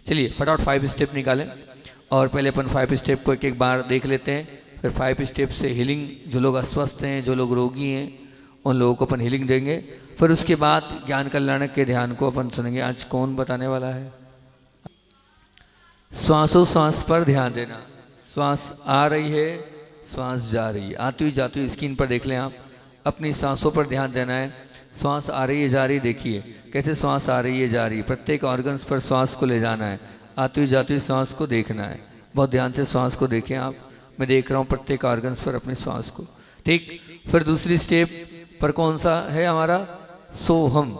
चलिए फटाफट 5 स्टेप निकालें और पहले अपन 5 स्टेप को एक एक बार देख लेते हैं। फिर 5 स्टेप से हीलिंग, जो लोग अस्वस्थ हैं, जो लोग रोगी हैं, उन लोगों को अपन हीलिंग देंगे। फिर उसके बाद ज्ञान कल्याणक के ध्यान को अपन सुनेंगे। आज कौन बताने वाला है? श्वासोश्वास पर ध्यान देना। श्वास आ रही है, श्वास जा रही है, आती हुई जाती हुई स्क्रीन पर देख लें आप। अपनी सांसों पर ध्यान देना है। श्वास आ रही है, जा रही है, देखिए कैसे श्वास आ रही है, जा रही है। प्रत्येक ऑर्गन्स पर श्वास को ले जाना है, आती हुई जाती हुई श्वास को देखना है। बहुत ध्यान से श्वास को देखें आप। मैं देख रहा हूँ प्रत्येक ऑर्गन्स पर अपनी श्वास को। ठीक। फिर दूसरी स्टेप पर कौन सा है हमारा? सोहम।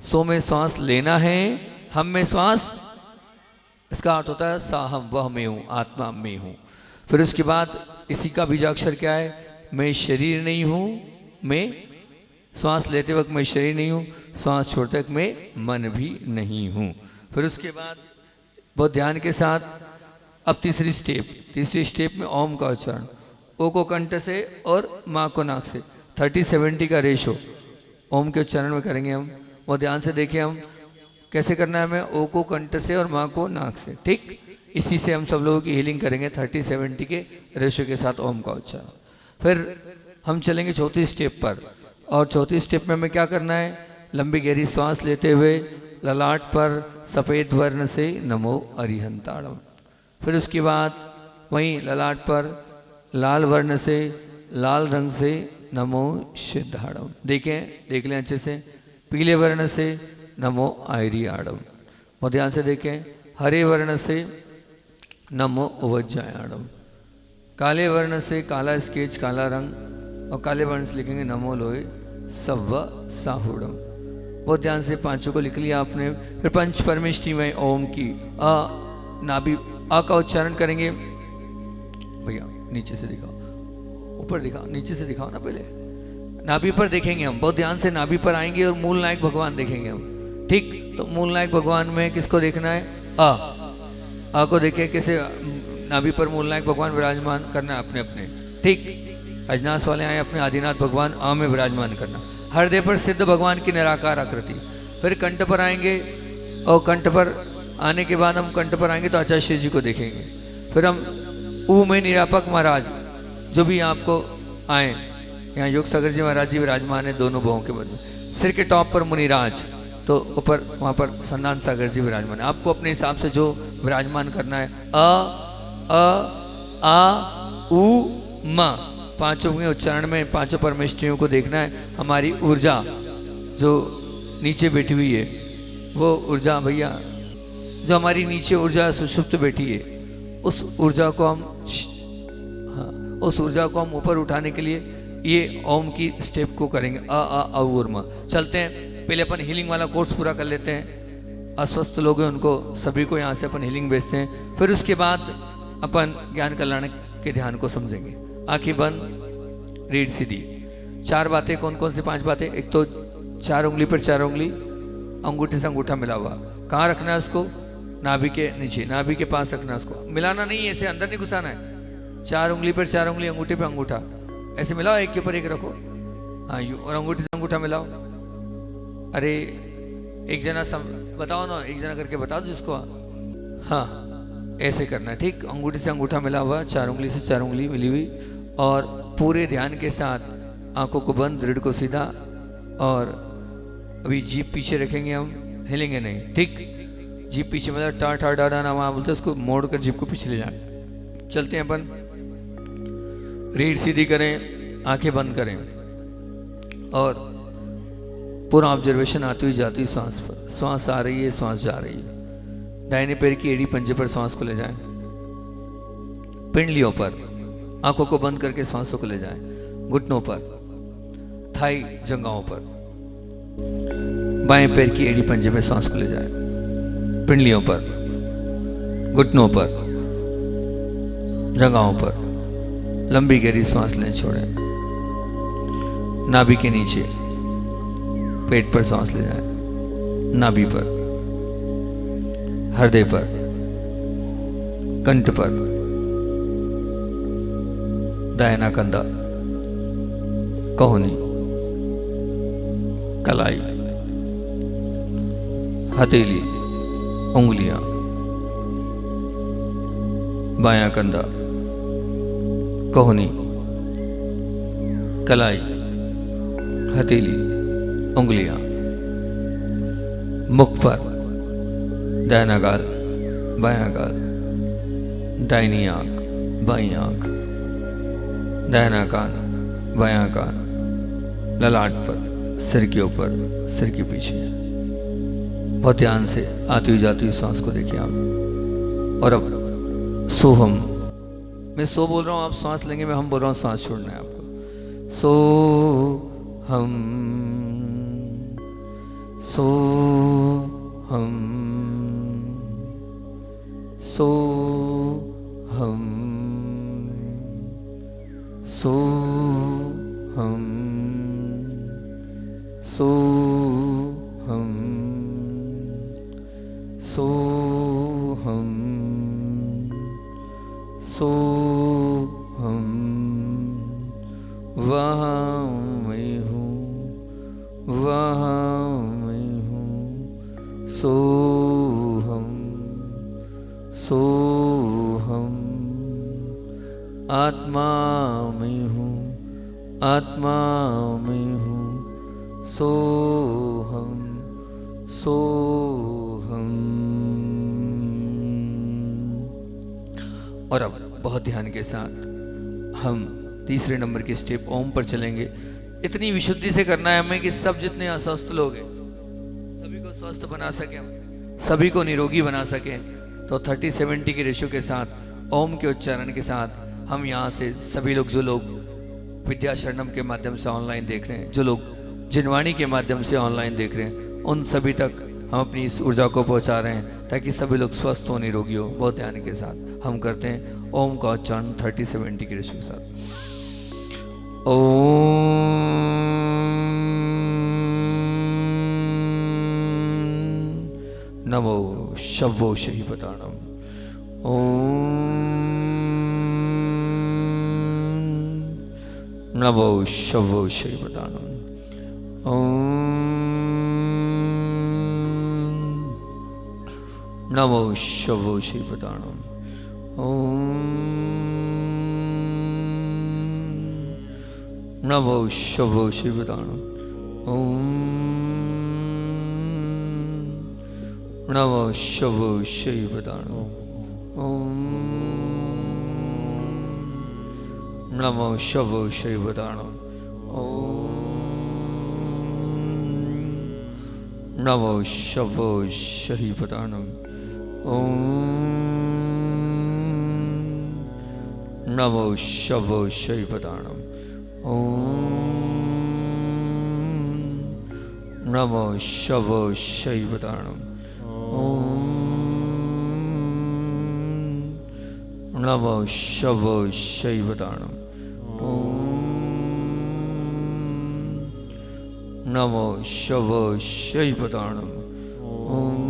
सो में श्वास लेना है, हम में श्वास, इसका अर्थ होता है साहम, वह मैं हूँ, आत्मा मैं हूँ। फिर उसके बाद इसी का बीजाक्षर क्या है? मैं शरीर नहीं हूँ, मैं श्वास लेते वक्त मैं शरीर नहीं हूँ, श्वास छोड़ते वक्त मैं मन भी नहीं हूँ। फिर उसके बाद बहुत ध्यान के साथ अब तीसरी स्टेप में ओम का उच्चारण। ओ को कंठ से और माँ को नाक से 30-70 का रेशो ओम के उच्चारण में करेंगे हम। बहुत ध्यान से देखिए हम कैसे करना है। हमें ओ को कंठ से और माँ को नाक से। ठीक। इसी से हम सब लोगों की हीलिंग करेंगे 30-70 के रेशो के साथ ओम का उच्चारण। फिर हम चलेंगे चौथी स्टेप पर, और चौथी स्टेप में हमें क्या करना है? लंबी गहरी श्वास लेते हुए ललाट पर सफ़ेद वर्ण से नमो अरिहंताड़म। फिर उसके बाद वहीं ललाट पर लाल वर्ण से, लाल रंग से नमो सिद्धाड़म। देख लें अच्छे से। पीले वर्ण से नमो आयरियाड़म। बहुत ध्यान से देखें। हरे वर्ण से नमो उवज्जायाड़म। काले वर्ण से काला स्केच, काला रंग, और काले वर्ण से लिखेंगे नमो लोहे सव्व साहुड़म। बहुत ध्यान से पांचों को लिख लिया आपने। फिर पंच परमेष्टि में ओम की अ नाभि अ का उच्चारण करेंगे। भैया नीचे से दिखाओ, ऊपर दिखाओ, नीचे से दिखाओ ना पहले। नाभि पर देखेंगे हम। बहुत ध्यान से नाभि पर आएंगे और मूल नायक भगवान देखेंगे हम। ठीक। तो मूल नायक भगवान में किसको देखना है? अ को देखें कैसे नाभि पर मूल नायक भगवान विराजमान करना है अपने अपने। ठीक। अजनास वाले आए अपने आदिनाथ भगवान आ में विराजमान करना। हृदय पर सिद्ध भगवान की निराकार आकृति। फिर कंठ पर आएंगे, और कंठ पर आने के बाद हम कंठ पर आएंगे तो आचार्य श्री जी को देखेंगे। फिर हम ऊ में निरापक महाराज जो भी आपको आए, यहाँ योग सागर जी महाराज जी विराजमान है दोनों भवों के बदले। सिर के टॉप पर मुनिराज, तो ऊपर वहाँ पर संदान सागर जी विराजमान है। आपको अपने हिसाब से जो विराजमान करना है। आ उ म पांचों के उच्चारण में पांचों परमेष्ठियों को देखना है। हमारी ऊर्जा जो नीचे बैठी हुई है, वो ऊर्जा भैया जो हमारी नीचे ऊर्जा सुषुप्त बैठी है, उस ऊर्जा को हम उस ऊर्जा को हम ऊपर उठाने के लिए ये ओम की स्टेप को करेंगे। अ और म। चलते हैं, पहले अपन हीलिंग वाला कोर्स पूरा कर लेते हैं। अस्वस्थ लोग हैं उनको सभी को यहाँ से अपन हीलिंग भेजते हैं। फिर उसके बाद अपन ज्ञान कल्याण के ध्यान को समझेंगे। आंखें बंद, रीढ़ सीधी। 4 बातें। कौन कौन सी 5 बातें? एक तो 4 उंगली पर 4 उंगली, अंगूठे से अंगूठा मिला हुआ। कहाँ रखना है उसको? नाभि के नीचे, नाभि के पास रखना है उसको। मिलाना नहीं है, ऐसे अंदर नहीं घुसाना है। 4 उंगली पर 4 उंगली, अंगूठे पे अंगूठा, ऐसे मिलाओ, एक के ऊपर एक रखो। हाँ यूँ, और अंगूठे से अंगूठा मिलाओ। अरे एक जना बताओ ना, एक जना करके बताओ जिसको। हाँ ऐसे करना है। ठीक। अंगूठे से अंगूठा मिला हुआ, 4 उंगली से 4 उंगली मिली हुई, और पूरे ध्यान के साथ आंखों को बंद, रीढ़ को सीधा, और अभी जीभ पीछे रखेंगे हम, हिलेंगे नहीं। ठीक। जीभ पीछे मतलब टा ठा डा डा ना वहाँ बोलते, उसको मोड़ कर जीभ को पीछे ले जाए। चलते हैं अपन। रीढ़ सीधी करें, आंखें बंद करें, और पूरा ऑब्जर्वेशन आती हुई जाती हुई सांस पर। सांस आ रही है, सांस जा रही है। दाहिने पैर की एड़ी पंजे पर सांस को ले जाएं। पिंडलियों पर आंखों को बंद करके सांसों को ले जाएं। घुटनों पर, थाई जंघाओं पर, बाएं पैर की एड़ी पंजे में सांस को ले जाएं। पिंडलियों पर, घुटनों पर, जंघाओं पर लंबी गहरी सांस लें, छोड़ें। नाभि के नीचे पेट पर सांस ले जाएं। नाभि पर, हृदय पर, कंठ पर, दाहिना कंधा, कहोनी, कलाई, हथेली, उंगलियां, बायां कंधा, कोहनी, कलाई, हथेली, उंगलियां, मुख पर, दाहिना गाल, बायां गाल, दाहिनी आंख, बाईं आंख, दाहिना कान, बायां कान, ललाट पर, सिर के ऊपर, सिर के पीछे। बहुत ध्यान से आती हुई जाती हुई सांस को देखिए आप। और अब सोहम, मैं सो बोल रहा हूँ, आप सांस लेंगे, मैं हम बोल रहा हूँ, सांस छोड़ना है आपको। सो हम, सो हम, सो हम, सो हम, सो हम, सो हम, सो हम, वहाँ मैं हूँ, वहाँ मैं हूँ, सो हम, सो हम, आत्मा मैं हूँ, आत्मा मैं हूँ, सो हम, सो हम। और अब बहुत ध्यान के साथ हम तीसरे नंबर के स्टेप ओम पर चलेंगे। इतनी विशुद्धि से करना है हमें कि सब जितने अस्वस्थ लोग हैं सभी को स्वस्थ बना सकें, सभी को निरोगी बना सकें। तो 30-70 के रेशो के साथ ओम के उच्चारण के साथ हम यहाँ से सभी लोग, जो लोग विद्या शरणम के माध्यम से ऑनलाइन देख रहे हैं, जो लोग जिनवाणी के माध्यम से ऑनलाइन देख रहे हैं, उन सभी तक हम अपनी इस ऊर्जा को पहुँचा रहे हैं ताकि सभी लोग स्वस्थ हो, निरोगी हो। बहुत ध्यान के साथ हम करते हैं ओम का उच्चारण 30-70 के रेशो के साथ। ओम नमो शवो शहीपताणम। ओम नमो शवो शहीपताणम। ओम नमो शवो शहीपताणम। ओम नमो शवो शहीपताणम। ओम नमो शवो शहीपताणम। ओम नमो शवो शहीपताणम। ओम नमो शवो शहीपताणम। ओम नमो शवो शहीपताणम। ओम नमो शवो शहीपताणम। ओम नमो शवो शहीपताणम। ओम नमो शवो शहीपताणम। ओम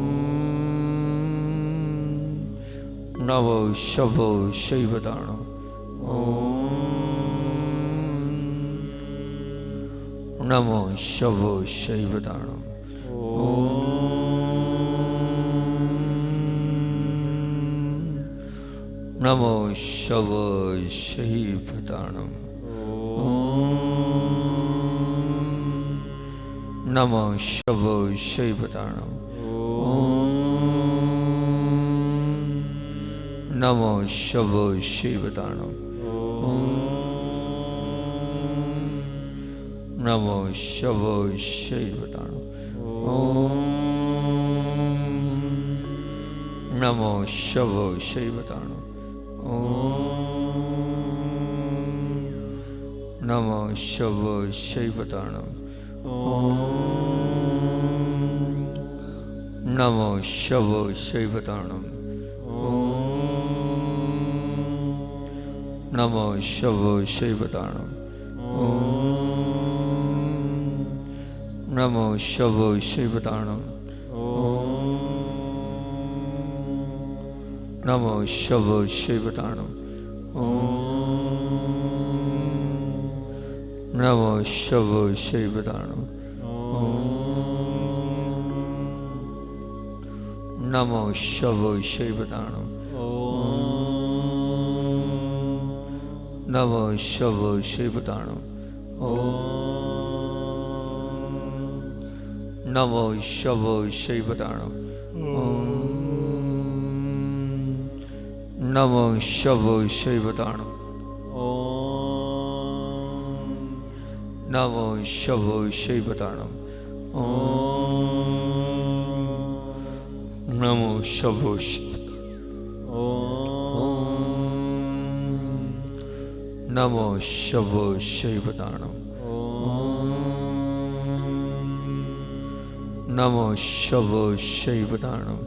नमो शवो शहीपताणम। ओम नमो शवो शहीपताणम। नमो शवो शहीपताणम। नमो शवो शहीपताणम। नमो शवो शहीपताणम। नमो शवो शहीपताणम। नमो शवो शहीपताणम। नमो शवो शहीपताणम। नमो शवो शहीपताणम। नमो शवो शहीपताणम। नमो शवो शहीपताणम। नमो शवो शहीपताणम। नमो शवो शहीपताणम। नमो शवो शहीपताणम। नमो शव शिवताणम। नमो शव शिवताणम। नमो शव शिवताणम। नमो शव शिवताणम। नमो शव नमो शव शिवताणम। नमो शव शिवताणम।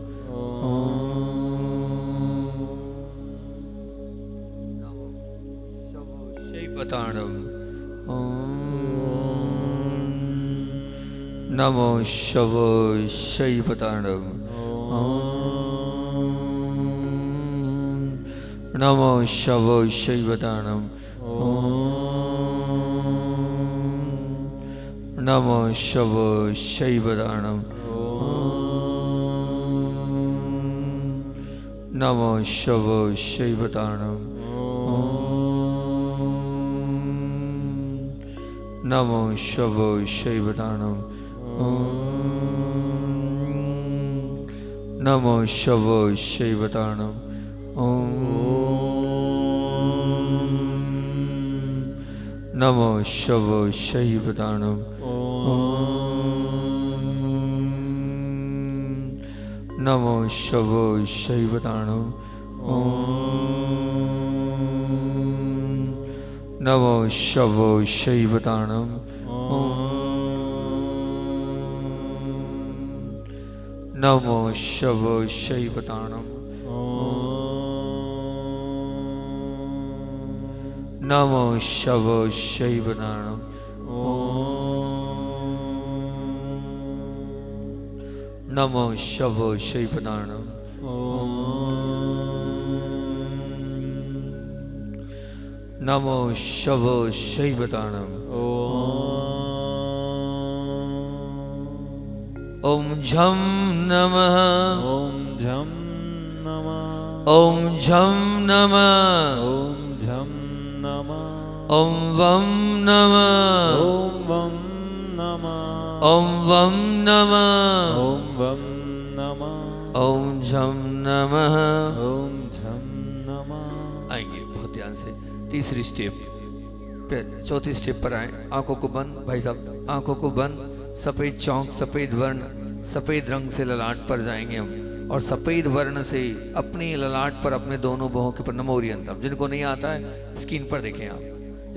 शिवताणम। नमो शव शिवताणम। नमो शव शिवताणम। नमो शव शिवताणम। नमो शव शिवताणम। नमो शव शिवताणम। नमो शव शिवताणम। नमो शव शिवताणम। नमो शव शिवताणम। नमो शव शिवताणम। नमो शव शिवताणम। नमो शव शिवताणम। नमो शव शिवताणम। नमो शव शिवताणम। ओम झम नमः। ओम झम नमः। ओम झम नमः। ओम झम नमः। ओम वम नमः। ओम वम नमः। ओम वम नमः। ओम वम नमः। ओम झम नमः। ओम झम नमः। आएंगे बहुत ध्यान से। तीसरी स्टेप, चौथी स्टेप पर आए। आंखों को बंद भाई साहब, आंखों को बंद। सफेद चौक, सफेद वर्ण, सफेद रंग से ललाट पर जाएंगे हम, और सफेद वर्ण से अपनी ललाट पर अपने दोनों बाहों के ऊपर नमो ओरियंतम। जिनको नहीं आता है स्क्रीन पर देखें, आप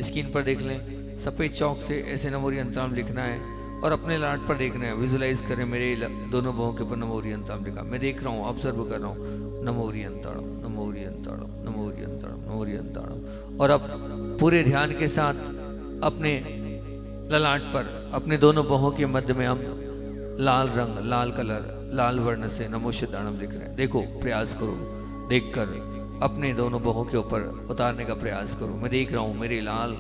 स्क्रीन पर देख लें। सफेद चौक से ऐसे नमो ओरियंतम लिखना है और अपने ललाट पर देखना है। विजुलाइज करें मेरे दोनों बाहों के ऊपर नमो ओरियंतम लिखा, मैं देख रहा हूँ, ऑब्जर्व कर रहा हूँ। नमो ओरियंतम, नमो ओरियंतम, नमो ओरियंतम, नमो ओरियंतम। और अब पूरे ध्यान के साथ अपने ललाट पर अपने दोनों बाहों के मध्य में हम लाल रंग, लाल कलर, लाल वर्ण से नमो सिद्धाणम लिख रहे हैं। देखो, प्रयास करो, देखकर अपने दोनों बाहों के ऊपर उतारने का प्रयास करो। मैं देख रहा हूँ मेरी लाल,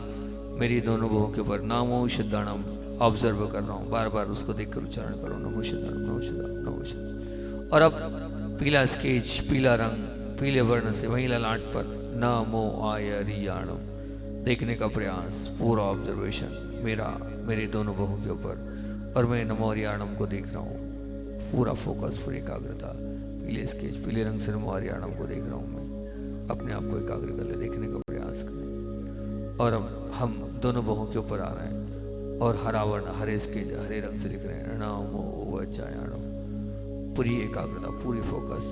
मेरी दोनों बाहों के ऊपर नमो सिद्धाणम ऑब्जर्व कर रहा हूँ। बार बार उसको देखकर उच्चारण करो, नमो सिद्धाणम, नमो सिद्धाणम, नमो सिद्धाणम। और अब पीला स्केच, पीला रंग, पीले वर्ण से वहीं ललाट पर नमो आयरियाणम देखने का प्रयास, पूरा ऑब्जर्वेशन मेरा, मेरे दोनों बाहों के ऊपर, और मैं नमो आर्याणम को देख रहा हूँ। पूरा फोकस, पूरी एकाग्रता। पीले स्केच, पीले रंग से नमो आर्याणम को देख रहा हूँ मैं। अपने आप को एकाग्र कर ले, देखने का प्रयास करें। और हम दोनों बाहों के ऊपर आ रहे हैं और हरा वर्ण, हरे स्केच, हरे रंग से लिख रहे हैं नमो वज्रायाणम। पूरी एकाग्रता, पूरी फोकस,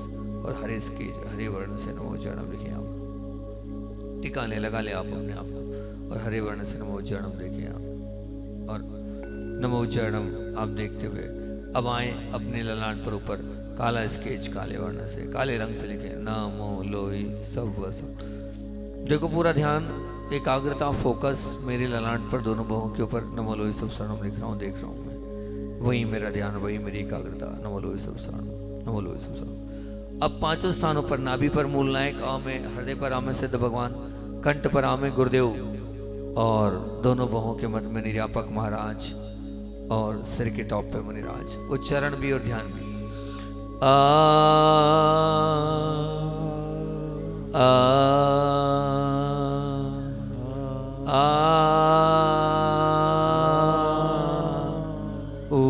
और हरे स्केच, हरे वर्ण से नमो वज्रायाणम लिखें आप। टिका ले, लगा ले आप अपने आप को, और हरे वर्ण से नमो वज्रायाणम देखें आप। और नमो वज्रायाणम आप देखते हुए अब आए अपने ललाट पर ऊपर काला स्केच, काले वर्ण से, काले रंग से लिखे नमो लोई सव्वसम। देखो, पूरा ध्यान, एकाग्रता, फोकस मेरे ललाट पर, दोनों बाहों के ऊपर नमो लोई सव्वसम लिख रहा हूँ, देख रहा हूँ मैं। वही मेरा ध्यान, वही मेरी एकाग्रता, नमो लोई सव्वसम, नमो लोई सव्वसम। अब पांचों स्थानों पर, नाभि पर मूल नायक आ में, हृदय पर आ में सिद्ध भगवान, कंठ पर आ में गुरुदेव, और दोनों बाहों के मध्य में निर्यापक महाराज, और सिर के टॉप पे मुनिराज। उच्चारण भी और ध्यान भी। आ आ आ ऊ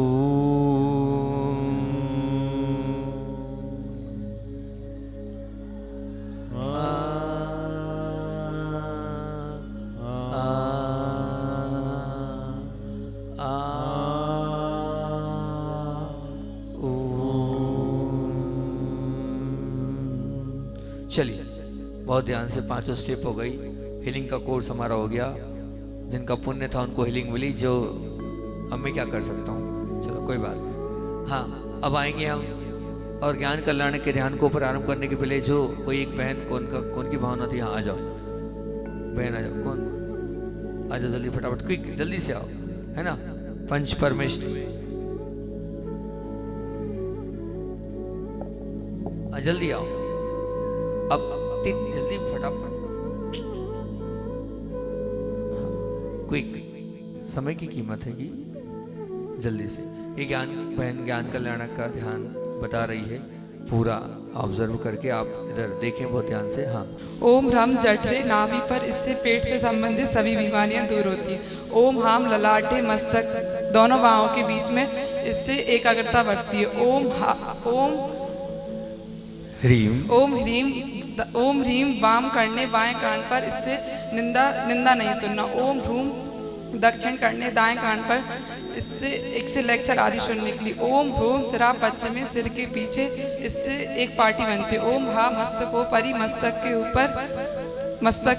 चलिए, बहुत ध्यान से पांचों स्टेप हो गई। हीलिंग का कोर्स हमारा हो गया। जिनका पुण्य था उनको हीलिंग मिली, जो अब मैं क्या कर सकता हूँ, चलो कोई बात नहीं। हाँ, अब आएंगे हम और ज्ञान कल्याण के ध्यान को प्रारंभ करने के पहले जो कोई एक बहन, कौन की भावना थी, यहाँ आ जाओ बहन, आ जाओ। कौन, आ जाओ जल्दी, फटाफट क्विक, जल्दी से आओ, है ना। पंच परमेष्ठ, जल्दी आओ, अब जल्दी फटाफट, क्विक, समय की कीमत है कि जल्दी से। ये ज्ञान बहन ज्ञान कल्याण का ध्यान बता रही है, पूरा ऑब्जर्व करके आप इधर देखें बहुत ध्यान से। हाँ, ओम ह्रम जठरे नाभि पर, इससे पेट से संबंधित सभी बीमारियां दूर होती हैं। ओम हाम ललाटे मस्तक दोनों बाहों के बीच में, इससे एकाग्रता बढ़ती है। ओम ह्रीम, ओम ह्रीम वाम करने बाएं कान पर, इससे निंदा नहीं सुनना। ओम ह्रूम दक्षिण करने दाएं कान पर, इससे एक से लेक्चर आदि सुनने के लिए। ओम ह्रूम सिरा पश्चिमी सिर के पीछे, इससे एक पार्टी बनती है। ओम हा मस्तको परि मस्तक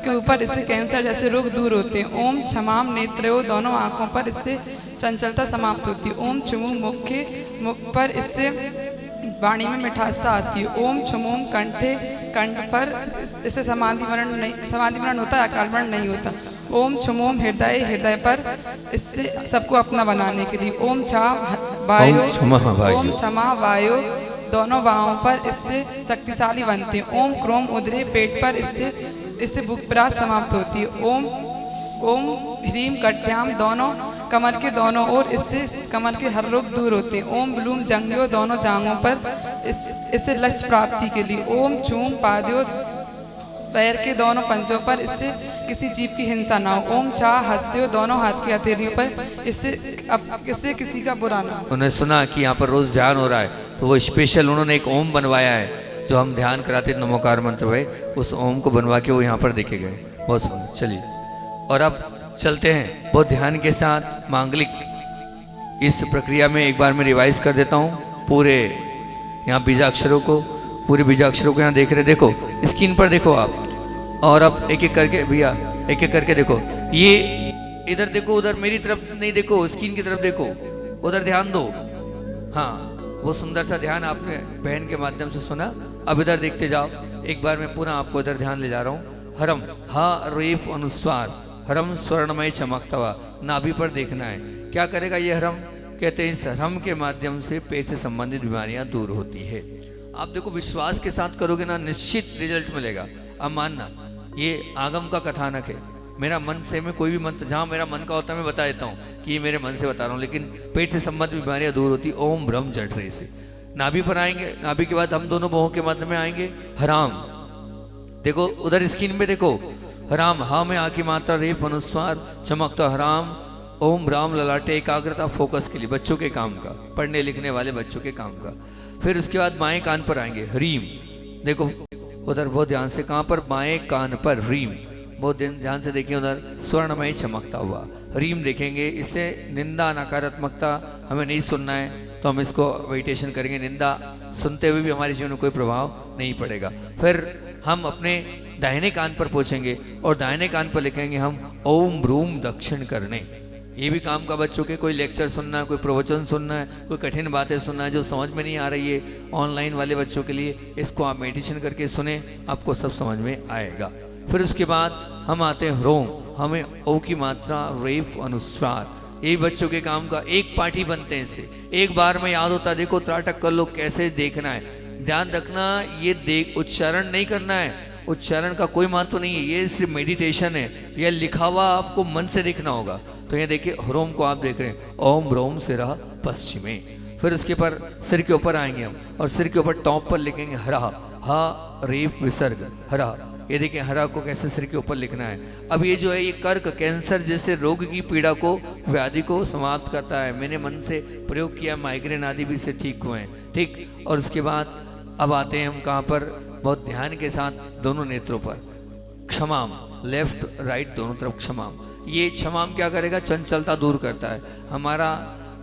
के ऊपर, इससे कैंसर जैसे रोग दूर होते हैं। ओम क्षमाम नेत्रो दोनों आंखों पर, इससे चंचलता समाप्त होती है। ओम चुमु मुख पर, इससे वाणी में मिठासता आती है। ओम छुमोम कंठ पर, इससे समाधि मरण होता है, अकाल मरण नहीं होता। ओम छुमोम हृदय पर, इससे सबको अपना बनाने के लिए। ओम छा वायो दोनों बाहों पर, इससे शक्तिशाली बनते हैं। ओम क्रोम उदरे पेट पर, इससे भूख प्यास समाप्त होती है। ओम ह्रीम कट्याम दोनों कमर के दोनों ओर, इससे कमर के हर रोग दूर होते हैं। ओम ब्लूम जंगियो दोनों जांघों पर, इससे लक्ष्य प्राप्ति के लिए। ओम चूम पाद्यो पैर के दोनों पंजों पर, इससे किसी जीव की हिंसा ना हो। ओम चा हस्त्यो दोनों हाथ की हथेलियों पर, इससे किसी का बुरा ना हो। उन्होंने सुना कि यहाँ पर रोज ध्यान हो रहा है, तो वो स्पेशल उन्होंने एक ओम बनवाया है, जो हम ध्यान कराते नमोकार मंत्र है, उस ओम को बनवा के वो यहाँ पर देखे गए। बहुत सुंदर। चलिए, और अब चलते हैं बहुत ध्यान के साथ मांगलिक इस प्रक्रिया में। एक बार मैं रिवाइज कर देता हूँ पूरे यहाँ बीजाक्षरों को, पूरे बीजाक्षरों को यहाँ देख रहे, देखो स्क्रीन पर देखो आप, और अब एक एक करके भैया, एक एक करके देखो। ये इधर देखो, उधर मेरी तरफ नहीं देखो, स्क्रीन की तरफ देखो, उधर ध्यान दो। हाँ, वो सुंदर सा ध्यान आपने बहन के माध्यम से सुना, अब इधर देखते जाओ। एक बार मैं पुनः आपको इधर ध्यान ले जा रहा हूँ। हरम, हा रेफ अनुस्वार, हरम स्वर्णमय चमकता हुआ, नाभि पर देखना है। क्या करेगा ये हरम? कहते हैं इस हरम के माध्यम से पेट से संबंधित बीमारियां दूर होती है। आप देखो, विश्वास के साथ करोगे ना, निश्चित रिजल्ट मिलेगा। अब मानना, ये आगम का कथानक है। मेरा मन से मैं कोई भी मंत्र, जहाँ मेरा मन का होता है मैं बता देता हूँ कि ये मेरे मन से बता रहा हूँ, लेकिन पेट से संबंधित बीमारियां दूर होती। ओम ब्रह्म जठरे से नाभि पर आएंगे, नाभि के बाद हम दोनों बाहों के माध्यम में आएंगे। हराम, देखो उधर स्क्रीन पे देखो, हराम, हा में आ की मात्रा, रेफ अनुस्वार, चमकता हराम। ओम राम ललाटे, एकाग्रता, फोकस के लिए, बच्चों के काम का, पढ़ने लिखने वाले बच्चों के काम का। फिर उसके बाद बाएं कान पर आएंगे, हरीम। देखो उधर बहुत ध्यान से, कहाँ पर? बाएं कान पर रीम, बहुत ध्यान से देखिए, उधर स्वर्णमय चमकता हुआ हरीम देखेंगे। इससे निंदा, नकारात्मकता हमें नहीं सुनना है, तो हम इसको मेडिटेशन करेंगे। निंदा सुनते हुए भी हमारे जीवन में कोई प्रभाव नहीं पड़ेगा। फिर हम अपने दाहिने कान पर पहुंचेंगे और दाहिने कान पर लिखेंगे हम ओम ब्रूम दक्षिण करने। ये भी काम का बच्चों के, कोई लेक्चर सुनना है, कोई प्रवचन सुनना है, कोई कठिन बातें सुनना है जो समझ में नहीं आ रही है, ऑनलाइन वाले बच्चों के लिए इसको आप मेडिटेशन करके सुने, आपको सब समझ में आएगा। फिर उसके बाद हम आते हैं ह्रोम, हमें ओ की मात्रा, रेफ अनुस्वार, ये बच्चों के काम का। एक पाठी बनते हैं इससे, एक बार में याद होता। देखो त्राटक कर लो, कैसे देखना है, ध्यान रखना, ये उच्चारण नहीं करना है, उच्चारण का कोई महत्व नहीं है, ये सिर्फ मेडिटेशन है। यह लिखा हुआ आपको मन से देखना होगा। तो ये देखिए ह्रोम को आप देख रहे हैं, ओम ब्रोम सिरा पश्चिमे। फिर उसके पर सिर के ऊपर आएंगे हम, और सिर के ऊपर टॉप पर लिखेंगे हरा, हा रेफ विसर्ग, हरा ये देखिए हरा को कैसे सिर के ऊपर लिखना है। अब ये जो है ये कर्क कैंसर जैसे रोग की पीड़ा को, व्याधि को समाप्त करता है। मैंने मन से प्रयोग किया, माइग्रेन आदि भी से ठीक हुए हैं। ठीक, और उसके बाद अब आते हैं हम कहाँ पर, बहुत ध्यान के साथ दोनों नेत्रों पर क्षमाम, लेफ्ट राइट दोनों तरफ क्षमाम। ये क्षमाम क्या करेगा, चंचलता दूर करता है,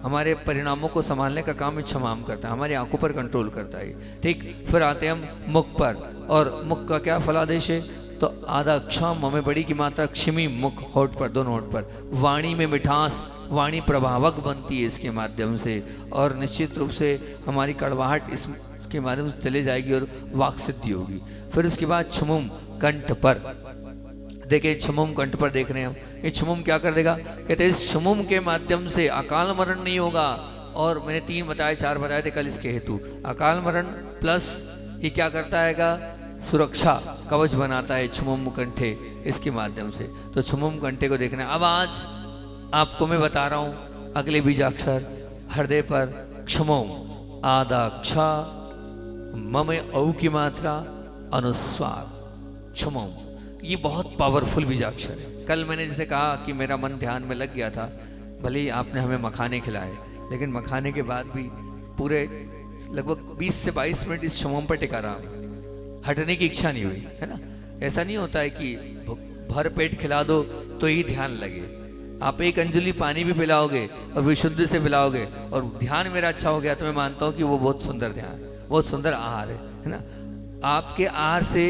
हमारे परिणामों को संभालने का काम ये क्षमाम करता है, हमारी आंखों पर कंट्रोल करता है। ठीक, फिर आते हैं हम मुख पर, और मुख का क्या फलादेश है, तो आधा क्षम में बड़ी की मात्रा क्षमी, मुख होठ पर, दोनों होठ पर। वाणी में मिठास, वाणी प्रभावक बनती है इसके माध्यम से, और निश्चित रूप से हमारी कड़वाहट इसके माध्यम से चले जाएगी और वाक सिद्धि होगी। फिर उसके बाद छमुम कंठ पर, देखिए छमुम कंठ पर देख रहे हैं हम, ये छमुम क्या कर देगा, कहते हैं इस छमुम के माध्यम से अकाल मरण नहीं होगा। और मैंने 3 बताए 4 बताए थे कल इसके हेतु, अकाल मरण प्लस ये क्या करता हैगा, सुरक्षा कवच बनाता है छमुम कंठे इसके माध्यम से। तो छमुम कंठे को देखना है। अब आज आपको मैं बता रहा हूँ अगले बीजाक्षर हृदय पर क्षमोम, आधाक्षा मम औ की मात्रा अनुस्वार क्षमोम, ये बहुत पावरफुल बीजाक्षर है। कल मैंने जैसे कहा कि मेरा मन ध्यान में लग गया था, भले ही आपने हमें मखाने खिलाए, लेकिन मखाने के बाद भी पूरे लगभग 20 से 22 मिनट इस क्षमोम पर टिका रहा, हटने की इच्छा नहीं हुई, है ना। ऐसा नहीं होता है कि भर पेट खिला दो तो ही ध्यान लगे। आप एक अंजलि पानी भी पिलाओगे और विशुद्ध से पिलाओगे और ध्यान मेरा अच्छा हो गया, तो मैं मानता हूँ कि वो बहुत सुंदर ध्यान, बहुत सुंदर आहार है ना। आपके आहार से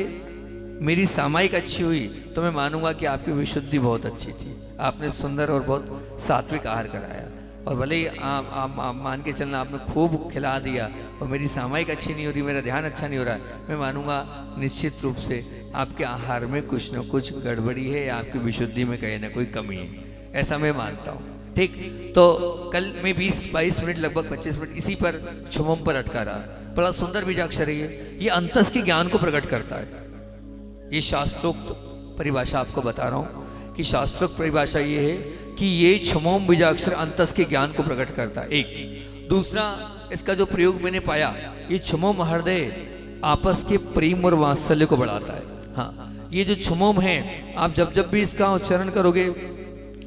मेरी सामायिक अच्छी हुई तो मैं मानूंगा कि आपकी विशुद्धि बहुत अच्छी थी, आपने सुंदर और बहुत सात्विक आहार कराया। और भले ही आप मान के चलना आपने खूब खिला दिया और मेरी सामायिक अच्छी नहीं हो रही, मेरा ध्यान अच्छा नहीं हो रहा है, मैं मानूंगा निश्चित रूप से आपके आहार में कुछ न कुछ गड़बड़ी है या आपकी विशुद्धि में कहीं ना कोई कमी है, ऐसा मैं मानता हूँ। ठीक, तो कल मैं 20-22 मिनट लगभग 25 मिनट इसी पर छुमम पर अटका रहा। बड़ा सुंदर बीजाक्षर है ये अंतस के ज्ञान को प्रकट करता है। ये शास्त्रोक्त परिभाषा आपको बता रहा हूँ कि शास्त्रोक्त परिभाषा ये है कि ये छमोम बीजाक्षर अंतस के ज्ञान को प्रकट करता है। एक दूसरा इसका जो प्रयोग मैंने पाया, ये छमोम हृदय आपस के प्रेम और वात्सल्य को बढ़ाता है। हाँ, ये जो छमोम है आप जब भी इसका उच्चारण करोगे,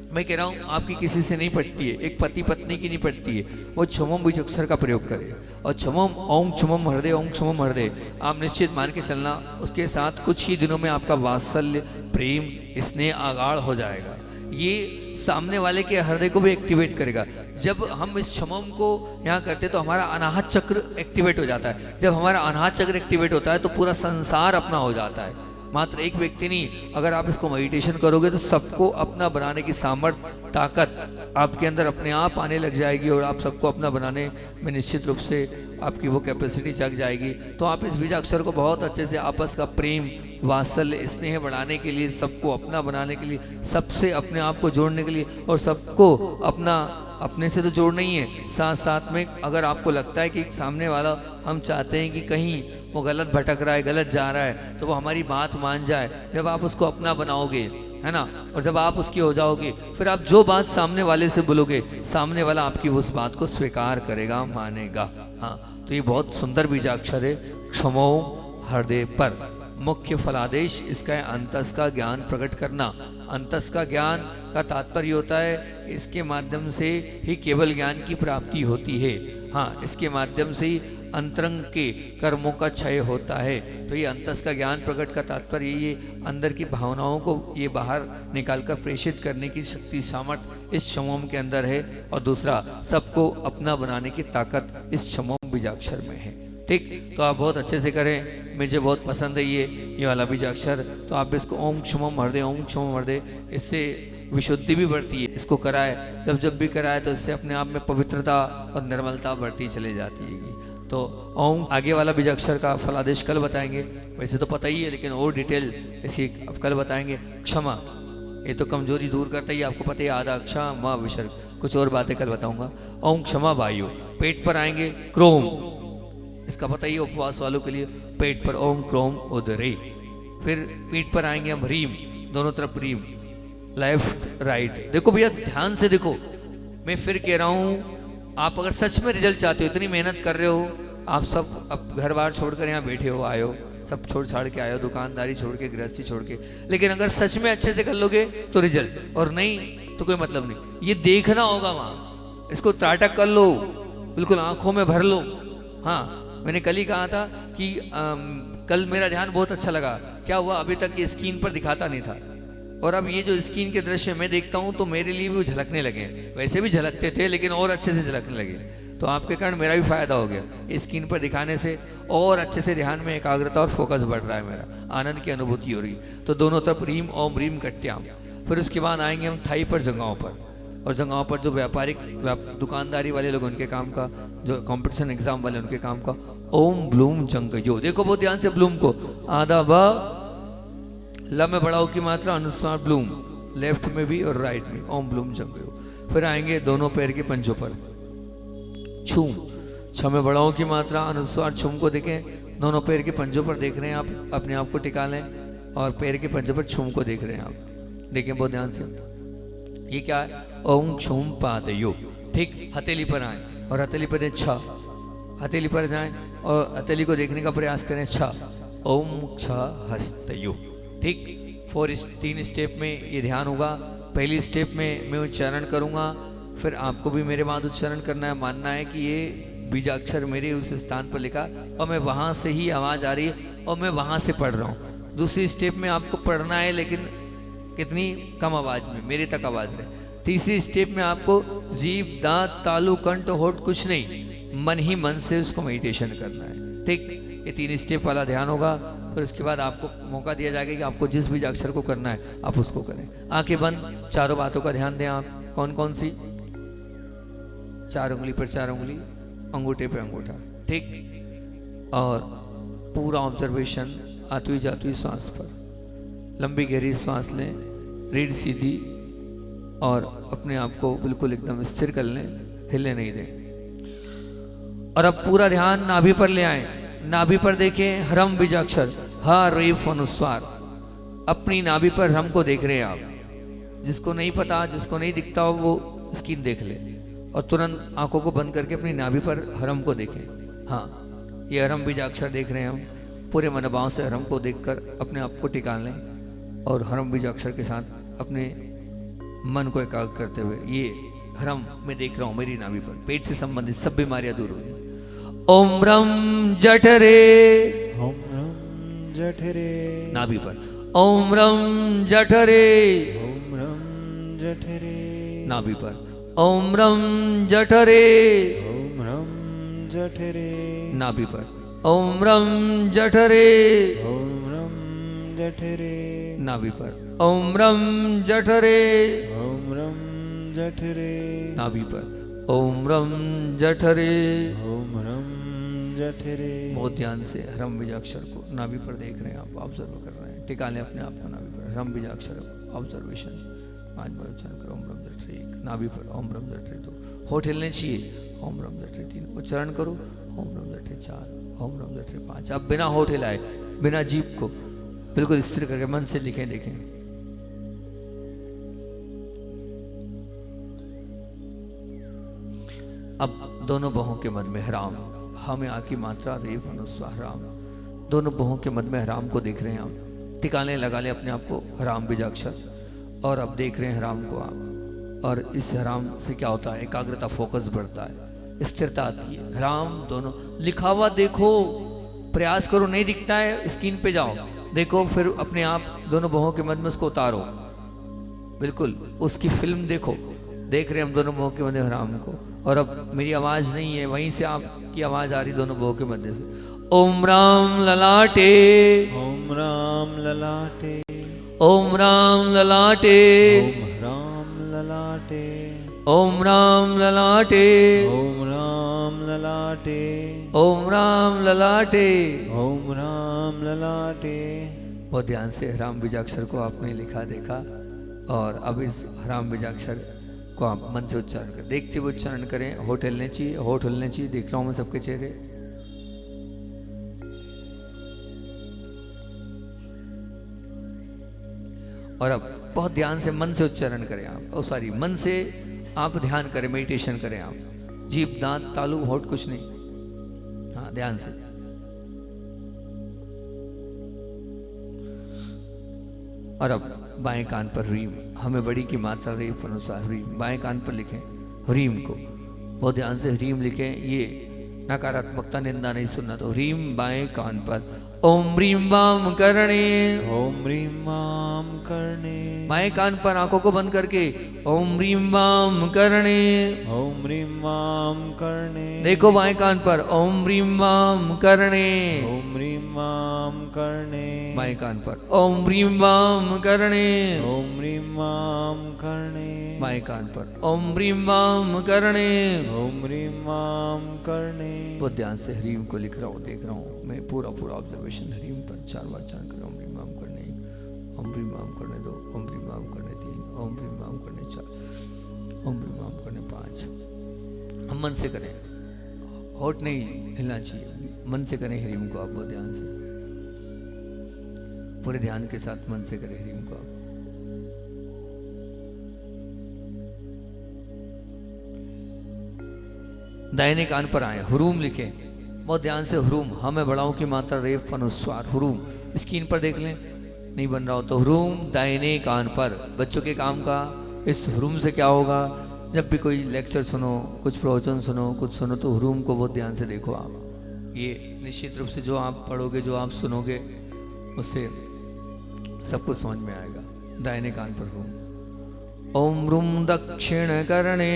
मैं कह रहा हूँ आपकी किसी से नहीं पटती है, एक पति पत्नी की नहीं पटती है, वो छमोम बीजाक्षर का प्रयोग करे और छमोम ओम छमोम हृदय, ओम छमोम हृदय आप निश्चित मान के चलना, उसके साथ कुछ ही दिनों में आपका वात्सल्य प्रेम स्नेह आगाढ़ हो जाएगा। ये सामने वाले के हृदय को भी एक्टिवेट करेगा। जब हम इस छमोम को यहाँ करते तो हमारा अनाहत चक्र एक्टिवेट हो जाता है। जब हमारा अनाहत चक्र एक्टिवेट होता है तो पूरा संसार अपना हो जाता है। मात्र एक व्यक्ति नहीं, अगर आप इसको मेडिटेशन करोगे तो सबको अपना बनाने की सामर्थ्य, ताकत आपके अंदर अपने आप आने लग जाएगी और आप सबको अपना बनाने में निश्चित रूप से आपकी वो कैपेसिटी जग जाएगी। तो आप इस बीजाक्षर को बहुत अच्छे से आपस का प्रेम वात्सल्य स्नेह बढ़ाने के लिए, सबको अपना बनाने के लिए, सबसे अपने आप को जोड़ने के लिए और सबको अपने से तो जोड़ना ही है, साथ साथ में अगर आपको लगता है कि सामने वाला हम चाहते हैं कि कहीं वो गलत भटक रहा है, गलत जा रहा है, तो वो हमारी बात मान जाए। जब आप उसको अपना बनाओगे, है ना, और जब आप उसकी हो जाओगे, फिर आप जो बात सामने वाले से बोलोगे, सामने वाला आपकी उस बात को स्वीकार करेगा, मानेगा। हाँ, तो ये बहुत सुंदर बीजाक्षर है क्षमो हृदय पर। मुख्य फलादेश इसका है अंतस का ज्ञान प्रकट करना। अंतस का ज्ञान का तात्पर्य होता है कि इसके माध्यम से ही केवल ज्ञान की प्राप्ति होती है। हाँ, इसके माध्यम से ही अंतरंग के कर्मों का क्षय होता है। तो ये अंतस का ज्ञान प्रकट का तात्पर्य ये अंदर की भावनाओं को ये बाहर निकालकर प्रेषित करने की शक्ति सामर्थ्य इस क्षमोम के अंदर है। और दूसरा, सबको अपना बनाने की ताकत इस क्षमोम बीजाक्षर में है। ठीक, तो आप बहुत अच्छे से करें। मुझे बहुत पसंद है ये वाला बीजाक्षर। तो आप इसको ओम क्षमोम हृदय, ओम क्षमोम हृदय, इससे विशुद्धि भी बढ़ती है। इसको कराए, जब भी कराए तो इससे अपने आप में पवित्रता और निर्मलता बढ़ती चली जाती है। तो ओम आगे वाला बीजाक्षर का फलादेश कल बताएंगे, वैसे तो पता ही है लेकिन और डिटेल इसकी अब कल बताएंगे। क्षमा, ये तो कमजोरी दूर करता ही, आपको पता है, आधा क्षमा विसर्ग, कुछ और बातें कल बताऊंगा। ओम क्षमा वायु, पेट पर आएंगे क्रोम, इसका पता ही उपवास वालों के लिए, पेट पर ओम क्रोम उदरे। फिर पीठ पर आएंगे हम ह्रीम, दोनों तरफ ह्रीम, लेफ्ट राइट। देखो भैया ध्यान से देखो, मैं फिर कह रहा हूँ, आप अगर सच में रिजल्ट चाहते हो, इतनी मेहनत कर रहे हो, आप सब अब घर बार छोड़कर यहाँ बैठे हो, आए हो, सब छोड़ छाड़ के आए हो, दुकानदारी छोड़ के, गृहस्थी छोड़ के, लेकिन अगर सच में अच्छे से कर लोगे तो रिजल्ट, और नहीं तो कोई मतलब नहीं। ये देखना होगा वहाँ, इसको त्राटक कर लो, बिल्कुल आंखों में भर लो। हाँ, मैंने कल ही कहा था कि कल मेरा ध्यान बहुत अच्छा लगा। क्या हुआ, अभी तक ये स्क्रीन पर दिखाता नहीं था, और अब ये जो स्क्रीन के दृश्य मैं देखता हूँ तो मेरे लिए भी वो झलकने लगे। वैसे भी झलकते थे लेकिन और अच्छे से झलकने लगे, तो आपके कारण मेरा भी फायदा हो गया। इस स्क्रीन पर दिखाने से और अच्छे से ध्यान में एकाग्रता और फोकस बढ़ रहा है, मेरा आनंद की अनुभूति हो रही। तो दोनों तरफ रीम ओम रीम कट्याम। फिर उसके बाद आएंगे हम थाई पर, जगहों पर, और जगहों पर जो व्यापारिक दुकानदारी वाले लोग उनके काम का, जो कंपटीशन एग्जाम वाले उनके काम का, ओम ब्लूम जंगयो। देखो बहुत ध्यान से ब्लूम को, आधा ब ल में बड़ा ओ की मात्रा, अनुस्वार ब्लूम, लेफ्ट में भी और राइट में, ओम ब्लूम जंगयो। फिर आएंगे दोनों पैर के पंजों पर, छूम, छ में बड़ा ओ की मात्रा, अनुस्वार छुम को देखें, दोनों पैर के पंजों पर देख रहे हैं आप, अपने आप को टिका लें, और पैर के पंजों पर छूम को देख रहे हैं आप। देखें बहुत ध्यान से, ये क्या है, ओम छूम पादयो। ठीक, हथेली पर आए और हथेली पर दें छ, हथेली पर जाएं और हथेली को देखने का प्रयास करें, छ, ओम छ हस्तयो। ठीक, 3 स्टेप में ये ध्यान होगा। पहली स्टेप में मैं उच्चारण करूंगा, फिर आपको भी मेरे बाद उच्चारण करना है, मानना है कि ये बीजाक्षर मेरे उस स्थान पर लिखा और मैं वहां से ही आवाज आ रही है और मैं वहां से पढ़ रहा हूँ। दूसरी स्टेप में आपको पढ़ना है लेकिन कितनी कम आवाज में, मेरे तक आवाज रहे। तीसरी स्टेप में आपको जीभ, दांत, तालु, कंठ, होठ कुछ नहीं, मन ही मन से उसको मेडिटेशन करना है। ठीक, ये 3 स्टेप वाला ध्यान होगा। फिर उसके बाद आपको मौका दिया जाएगा कि आपको जिस भी अक्षर को करना है आप उसको करें। आंखें बंद, चारों बातों का ध्यान दें आप। कौन कौन सी? 4 उंगली पर 4 उंगली, अंगूठे पे अंगूठा। ठीक, और पूरा ऑब्जर्वेशन आतुई जातुई श्वास पर। लंबी गहरी श्वास लें, रीढ़ सीधी, और अपने आप को बिल्कुल एकदम स्थिर कर लें, हिलने नहीं दें। और अब पूरा ध्यान नाभि पर ले आए। नाभि पर देखें, ह्रम बीजाक्षर, ह रेफ अनुस्वार। अपनी नाभि पर ह्रम को देख रहे हैं आप। जिसको नहीं पता, जिसको नहीं दिखता हो, वो स्क्रीन देख ले और तुरंत आंखों को बंद करके अपनी नाभि पर ह्रम को देखें। हाँ, ये ह्रम बीजाक्षर देख रहे हैं हम। पूरे मनोभाव से ह्रम को देखकर अपने आप को टिका लें और ह्रम बीजाक्षर के साथ अपने मन को एकाग्र करते हुए, ये ह्रम मैं देख रहा हूँ मेरी नाभि पर। पेट से संबंधित सब बीमारियां दूर होगी। ओम रम जठरे, ओम रम जठरे, नाभि पर। ओम रम जठरे, ओम रम जठरे, नाभि पर। ओम रम जठरे, ओम रम जठरे, नाभि पर। ओम रम जठरे, ओम रम जठरे, नाभि पर। ओम रम जठरे, ओम रम जठरे, नाभि पर। ओम रम जठरे। ओम रम जठरे। बहुत ध्यान से ह्रम बीजाक्षर को नाभि पर देख रहे हैं आप, ऑब्जर्व कर रहे हैं। टिका लें अपने आप को नाभि पर। ह्रम बीजाक्षर ऑब्जर्वेशन 5 बार उच्चारण करो। ओम रम जठरे 1, नाभि पर। ओम रम जठरे 2, होठ हिलने चाहिए। ओम रम जठरे 3, उच्चारण करो। ओम रम जठरे 4, ओम रम जठरे 5। अब बिना होठ हिलाए, बिना जीभ को बिल्कुल स्थिर करके मन से लिखें, देखें। अब दोनों बाहों के मध्य में ह्राम, हमें आ की मात्रा रेफ अनुस्वार ह्राम। दोनों बाहों के मध्य में ह्राम को देख रहे हैं आप। टिकाने लगा ले अपने आप को, ह्राम बीजाक्षर। और अब देख रहे हैं ह्राम को आप। और इस ह्राम से क्या होता है, एकाग्रता, फोकस बढ़ता है, स्थिरता आती है। ह्राम दोनों लिखा हुआ देखो, प्रयास करो, नहीं दिखता है स्क्रीन पे जाओ, देखो, फिर अपने आप दोनों बाहों के मध्य में उसको उतारो, बिल्कुल उसकी फिल्म देखो। देख रहे हैं हम दोनों बाहों के मध्य ह्राम को। और अब मेरी आवाज नहीं है, वहीं से आपकी आवाज आ रही दोनों बाहों के मध्य से। ओम राम ललाटे, ओम राम ललाटे, ओम राम ललाटे, ओम राम ललाटे, ओम राम ललाटे, ओम राम ललाटे, ओम राम ललाटे। ओम राम ललाटे। बहुत ध्यान से ह्राम बीजाक्षर को आपने लिखा, देखा, और अब इस ह्राम बीजाक्षर को आप मन से उच्चारण करें, देखते हुए उच्चारण करें। होठ हिलने चाहिए, होठ हिलने चाहिए। देख रहा हूं मैं सबके चेहरे। और अब बहुत ध्यान से मन से उच्चारण करें आप। ओ सॉरी, मन से आप ध्यान करें, मेडिटेशन करें आप। जीभ, दांत, तालु, होठ कुछ नहीं। हाँ, ध्यान से। और अब बाएं कान पर ह्रीम, हमें बड़ी की मात्रा रेफ अनुसार ह्रीम बाएं कान पर लिखें ह्रीम को, बहुत ध्यान से ह्रीम लिखें, ये नकारात्मकता निंदा नहीं सुनना। तो ह्रीम बाएं कान पर ओम ह्रीम वाम करणे, ओम ह्रीं वां कर्णे, बाएं कान पर आंखों को बंद करके ओम ह्रीम वाम करणे, ओम ह्रीं वां कर्णे, देखो बाएं कान पर ओम ह्रीम वाम करणे, ओम ह्रीं वां कर्णे, बाएं कान पर ओम ह्रीम वाम करणे, ओम ह्रीं वां कर्णे, बाएं कान पर ओम ह्रीम वाम करणे। ओम ह्रीं वां कर्णे। बहुत ध्यान से ह्रीम को लिख रहा हूँ, देख रहा हूँ मैं, पूरा ऑब्जर्वेशन ह्रीम पर 4 बार उच्चारण करें। ओम ह्रीम वाम करने 1, ओम ह्रीम वाम करने 2, ओम ह्रीम वाम करने 3, ओम ह्रीम वाम करने 4, ओम ह्रीम वाम करने 5। हम मन से करें, होठ नहीं हिलना चाहिए, मन से करें ह्रीम को आप बहुत ध्यान से, पूरे ध्यान के साथ मन से करें ह्रीम को आप। दाहिने कान पर आए हुरूम लिखें, बहुत ध्यान से हुरूम, हमें बड़ाओं की मात्रा रेफ अनुस्वार हुरूम, स्क्रीन पर देख लें, नहीं बन रहा हो तो हुरूम दाहिने कान पर। बच्चों के काम का इस हुरूम से क्या होगा, जब भी कोई लेक्चर सुनो, कुछ प्रवचन सुनो, कुछ सुनो, तो हुरूम को बहुत ध्यान से देखो आप। ये निश्चित रूप से जो आप पढ़ोगे, जो आप सुनोगे, उससे सब कुछ समझ में आएगा। दाहिने कान पर हुरूम। ओम रूम दक्षिण करणे,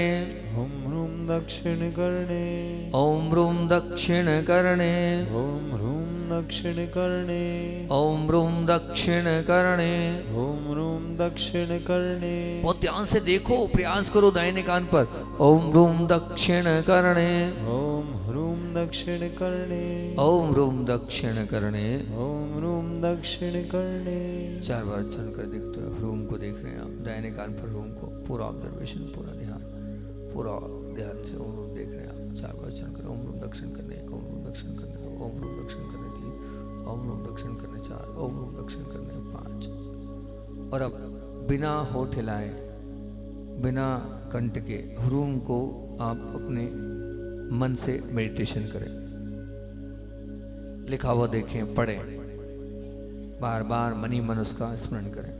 ओम ह्रूं दक्षिण कर्णे, ओम रूम दक्षिण करणे, ओम ह्रूं दक्षिण कर्णे, ओम रूम दक्षिण करणे। ओम ह्रूं दक्षिण कर्णे, बहुत ध्यान से देखो, प्रयास करो दाहिने कान पर ओम रूम दक्षिण करणे, ओम ह्रूं दक्षिण कर्णे, ओम रूम दक्षिण करणे। ओम ह्रूं दक्षिण कर्णे। 4 बार उच्चारण कर देखते हो, रूम को देख रहे हैं आप, दाहिने कान पर रूम को, पूरा ऑब्जर्वेशन, पूरा ध्यान, पूरा ध्यान से ओम रूम देख रहे हैं आप। 4 बार उच्चारण करें, ओम रूम दक्षिण करने 1, ओम रूम दक्षिण करने 2, ओम रूम दक्षिण करने 3, ओम रूम दक्षिण करने 4, ओम रूम दक्षिण करने 5। और अब बिना होठ हिलाए, बिना कंठ के ह्रूम को आप अपने मन से मेडिटेशन करें, लिखा हुआ देखें, पढ़ें, बार बार मन ही मन उसका स्मरण करें।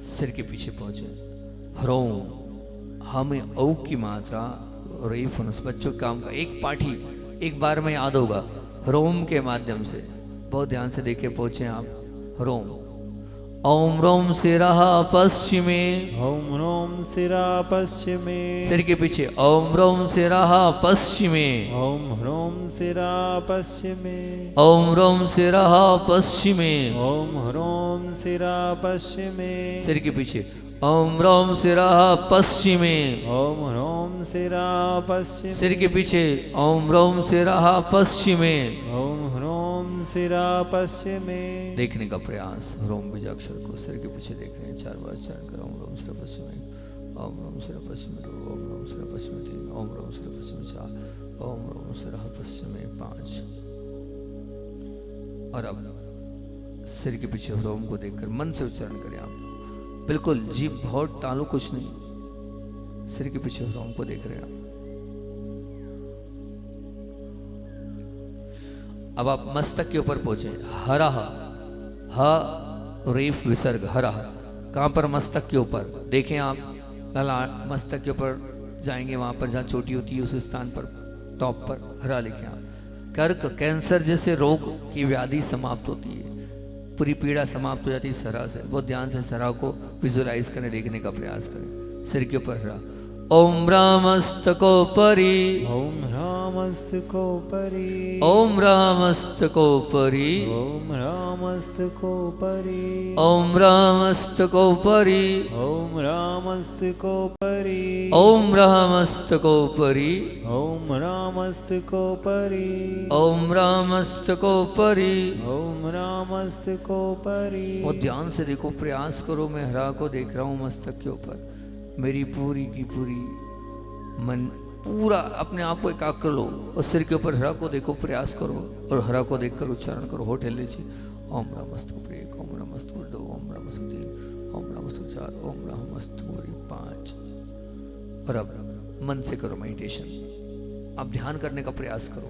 सिर के पीछे पहुंचे, ह्रोम, हमें औ की मात्रा रेफ अनुस, बच्चों के काम का एक पाठी एक बार में याद होगा, ह्रोम के माध्यम से। बहुत ध्यान से देखे, पहुंचे आप, ह्रोम। ओम रोम सिरः पश्चिमे, ओम ह्रों शिरा पश्चिमे, सिर के पीछे ओम रोम सिरः पश्चिमे, ओम ह्रों शिरा पश्चिमे, ओम रोम सिरः पश्चिमे, ओम ह्रों शिरा पश्चिमे, सिर के पीछे ओम रोम सिरः पश्चिमे, ओम ह्रों शिरा पश्चिमे, सिर के पीछे ओम रोम सिरः पश्चिमे। ओम ह्रों शिरा पश्चिमे। देखने का प्रयास, रोम बीजाक्षर को सिर के पीछे देख रहे हैं। 4 बार उच्चारण करो, ओम रोम सिर पश्चिमे, ओम रोम सिर पश्चिमे 2, ओम रोम सिर पश्चिमे 3, ओम रोम सिर पश्चिमे 4, ओम रोम सिर पश्चिमे 5। और अब सिर के पीछे रोम को देखकर मन से उच्चारण करें आप, बिल्कुल जीभ होठ तालू कुछ नहीं, सिर के पीछे रोम को देख रहे हैं आप। अब आप मस्तक के ऊपर पहुंचे, हरह, ह रेफ विसर्ग, हरह, कहां पर, मस्तक के ऊपर देखें आप, ललाट मस्तक के ऊपर जाएंगे, वहां पर जहां चोटी होती है उस स्थान पर टॉप पर हरा लिखें आप। कर्क, कैंसर जैसे रोग की व्याधि समाप्त होती है, पूरी पीड़ा समाप्त हो जाती है सरा से। बहुत ध्यान से सरा को विजुअलाइज करने, देखने का प्रयास करें। सिर के ऊपर हरा, ओम रामस्तकोपरि, ओम रामस्तकोपरि, ओम रामस्तकोपरि, ओम रामस्तकोपरि, ओम रामस्तकोपरि, ओम रामस्तकोपरि, ओम रामस्तकोपरि, ओम रामस्तकोपरि, ओम रामस्तकोपरि। ओम रामस्तकोपरि। बहुत ध्यान से देखो, प्रयास करो, मैं हरा को देख रहा हूँ मस्तक के ऊपर, मेरी पूरी की पूरी मन, पूरा अपने आप को एकाग्र कर लो और सिर के ऊपर हरा को देखो, प्रयास करो और हरा को देखकर उच्चारण करो, होठ हिले जी। ओम रामस्तकोपरि 1, ओम रामस्तकोपरि 2, ओम रामस्तकोपरि 3, ओम रामस्तकोपरि 4, ओम रामस्तकोपरि 5। और अब मन से करो मेडिटेशन, आप ध्यान करने का प्रयास करो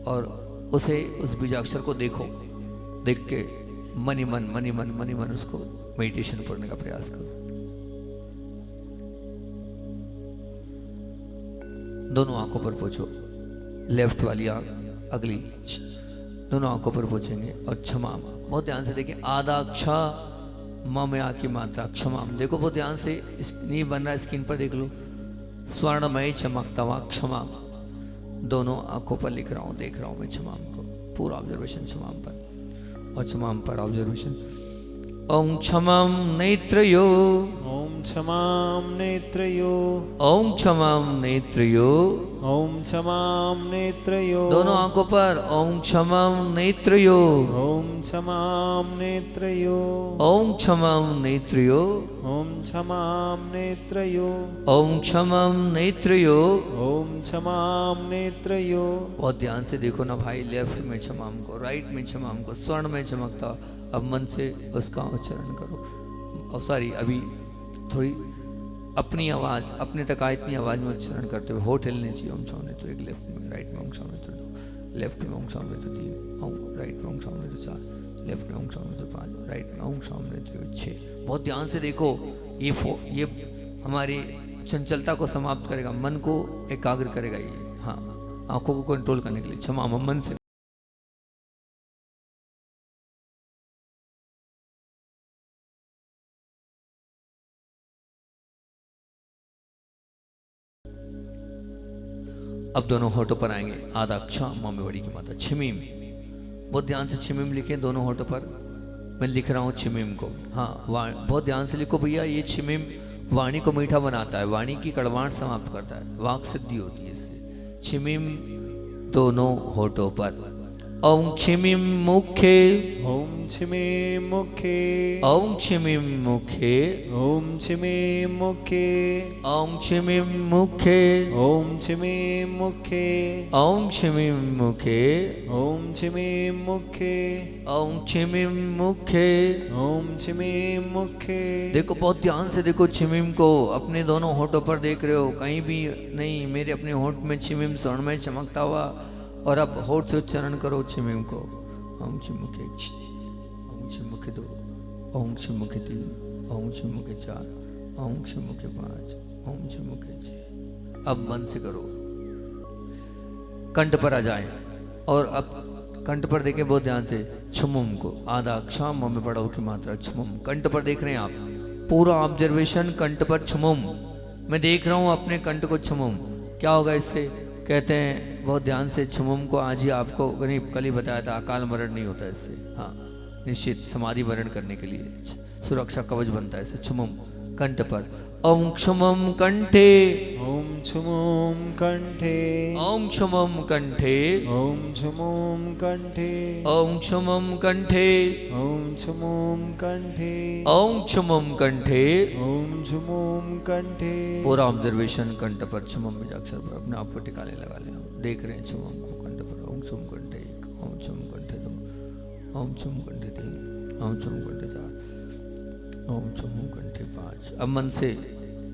और उसे उस बीजाक्षर को देखो, देख के मन ही मन उसको मेडिटेशन पढ़ने का प्रयास करो। दोनों आंखों पर पोछो, लेफ्ट वाली आंख अगली, दोनों आंखों पर पोछेंगे और क्षमाम बहुत ध्यान से देखें। आधा क्ष म में आ की मात्रा क्षमाम, देखो बहुत ध्यान से, नहीं बन रहा स्क्रीन पर देख लो। स्वर्णमय चमकता हुआ क्षमाम, दोनों आंखों पर लिख रहा हूँ, देख रहा हूँ मैं क्षमाम को, पूरा ऑब्जर्वेशन क्षमाम पर और क्षमाम पर ऑब्जर्वेशन। ओम क्षमाम नेत्रयो, ओम क्षमाम नेत्रयो, ओम क्षमाम नेत्रयो, ओम क्षमाम नेत्रयो, दोनों आंखों पर ओम क्षमाम नेत्रयो, ओम क्षमाम नेत्रयो, ओम क्षमाम नेत्रयो, ओम क्षमाम नेत्रयो, ओम क्षमाम नेत्रयो। ओम क्षमाम नेत्रयो। बहुत ध्यान से देखो ना भाई, लेफ्ट में क्षमाम को, राइट में क्षमाम को, स्वर्ण में चमकता, अब मन से उसका उच्चारण करो। और सॉरी, अभी थोड़ी अपनी आवाज़ अपने तक आए इतनी आवाज़ में उच्चारण करते हुए होठ हिलने चाहिए। ओम क्षमा तो एक लेफ्ट में, राइट में ओम क्षमा तो दो, लेफ्ट में ओम क्षमा तो 3, ओम राइट में ओम क्षमा तो 4, लेफ्ट में ओम क्षमा तो 5, राइट में ओम क्षमा तो 6। बहुत ध्यान से देखो, ये हमारी चंचलता को समाप्त करेगा, मन को एकाग्र करेगा ये। हाँ, आंखों को कंट्रोल करने के लिए क्षमा मन से। अब दोनों होठों पर आएंगे, आधा क्ष म में बड़ी की मात्रा छिमीम, बहुत ध्यान से छिमीम लिखें दोनों होठों पर। मैं लिख रहा हूँ छिमीम को, हाँ बहुत ध्यान से लिखो भैया। ये छिमीम वाणी को मीठा बनाता है, वाणी की कड़वाहट समाप्त करता है, वाक सिद्धि होती है इससे। छिमीम दोनों होठों पर। ओम छिमीम मुखे, ओम छिमीम मुखे, ओम छिमीम मुखे, ओम छिमीम मुखे, ओम छिमीम मुखे, ओम छिमीम मुखे, ओम छिमीम मुखे, ओम छिमीम मुखे, ओम छिमीम मुखे। ओम छिमीम मुखे। देखो बहुत ध्यान से देखो छिमीम को, अपने दोनों होठों पर देख रहे हो, कहीं भी नहीं। मेरे अपने होठ में छिमीम स्वर्ण में चमकता हुआ, और अब होठ से उच्चारण करो छिमीम को। ओम छिम मुखे 1, ओम छिम मुखे 2, ओम छिम मुखे 3, ओम छिम मुखे 4, ओम छिम मुखे 5, ओम छिम मुखे 6। अब मन से करो, कंठ पर आ जाए, और अब कंठ पर देखें बहुत ध्यान से। छमुम को आधा क्षम में पढ़ो की मात्रा छमुम, कंठ पर देख रहे हैं आप, पूरा ऑब्जर्वेशन कंठ पर छमुम। मैं देख रहा हूँ अपने कंठ को छमुम। क्या होगा इससे? कहते हैं बहुत ध्यान से, छमुम को आज ही आपको कल ही बताया था, अकाल मरण नहीं होता इससे। हाँ, निश्चित समाधि मरण करने के लिए सुरक्षा कवच बनता है इससे। छमुम कंठ पर। ओम क्षमम कंठे, ओम छमुम कंठे, ओम क्षमम कंठे, ओम छमुम कंठे, ओम क्षमम कंठे, ओम छमुम कंठे, ओम क्षमम कंठे। ओम छमुम कंठे। पूरा ऑब्जर्वेशन कंठ पर, छमुम बीजाक्षर पर अपने आप को टिकाने लगा ले। देख रहे हैं छमुम को कंठ पर। ओम छुम कंठे 1, ओम छुम कंठे 2, ओम छुम कंठे 3, ओम छुम कंठे 4, ओम छुम कंठे 5। अब मन से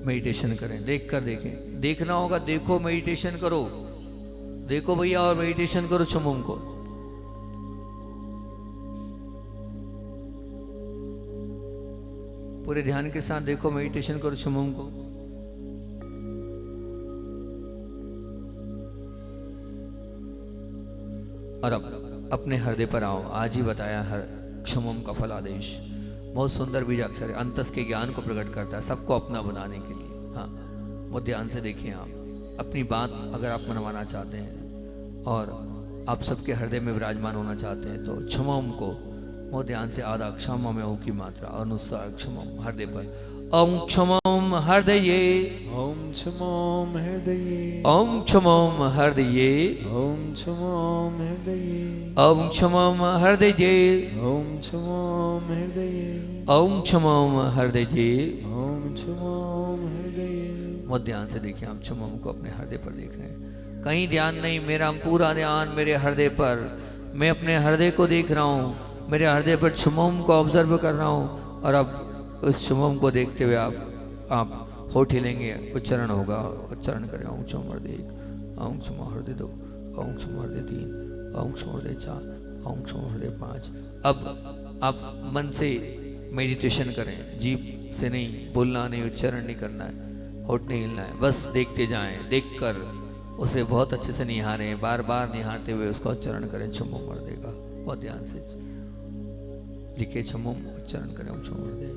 मेडिटेशन करें, देख कर देखें, देखना होगा, देखो मेडिटेशन करो, देखो भैया, और मेडिटेशन करो छमुम को। पूरे ध्यान के साथ देखो, मेडिटेशन करो छमुम को। और अब अपने हृदय पर आओ। आज ही बताया हर क्षमुम का फलादेश, बहुत सुंदर बीजाक्षर है, अंतस के ज्ञान को प्रकट करता है, सबको अपना बनाने के लिए। हाँ, बहुत ध्यान से देखिए। आप अपनी बात अगर आप मनवाना चाहते हैं और आप सबके हृदय में विराजमान होना चाहते हैं, तो क्षमुम को बहुत ध्यान से आधा क्षमा में ओ की मात्रा अनुसार क्षमुम हृदय पर। ओम क्षमुम हृदये, ओम छमुम हृदये, ओम क्षमुम हृदये, ओम छमुम हृदये, ओम क्षमुम हृदये, ओम छमुम हृदये, ओम क्षमुम हृदये। ओम छमुम हृदये। बहुत ध्यान से देखिए, आप क्षमुम को अपने हृदय पर देख रहे हैं, कहीं ध्यान नहीं, मेरा पूरा ध्यान मेरे हृदय पर। मैं अपने हृदय को देख रहा हूँ, मेरे हृदय पर क्षमुम को ऑब्जर्व कर रहा हूँ। और अब उस क्षमुम को देखते हुए आप होठ हिलेंगे, उच्चारण होगा, उच्चारण करें। ओम क्षम हृदय 1, ओम क्षम हृदय 2, ओम क्षम हृदय 3, ओम क्षमा हृदय 4, ओम क्षमा हृदय 5। अब आप मन से मेडिटेशन करें, जीभ से नहीं, बोलना नहीं, उच्चारण नहीं करना है, होठ नहीं हिलना है, बस देखते जाएं, देखकर उसे बहुत अच्छे से निहारें, बार बार निहारते हुए उसका उच्चारण करें। छम्मो हृदय का बहुत ध्यान से लिखे, छम्मो उच्चारण करें ओम क्षमा हृदय।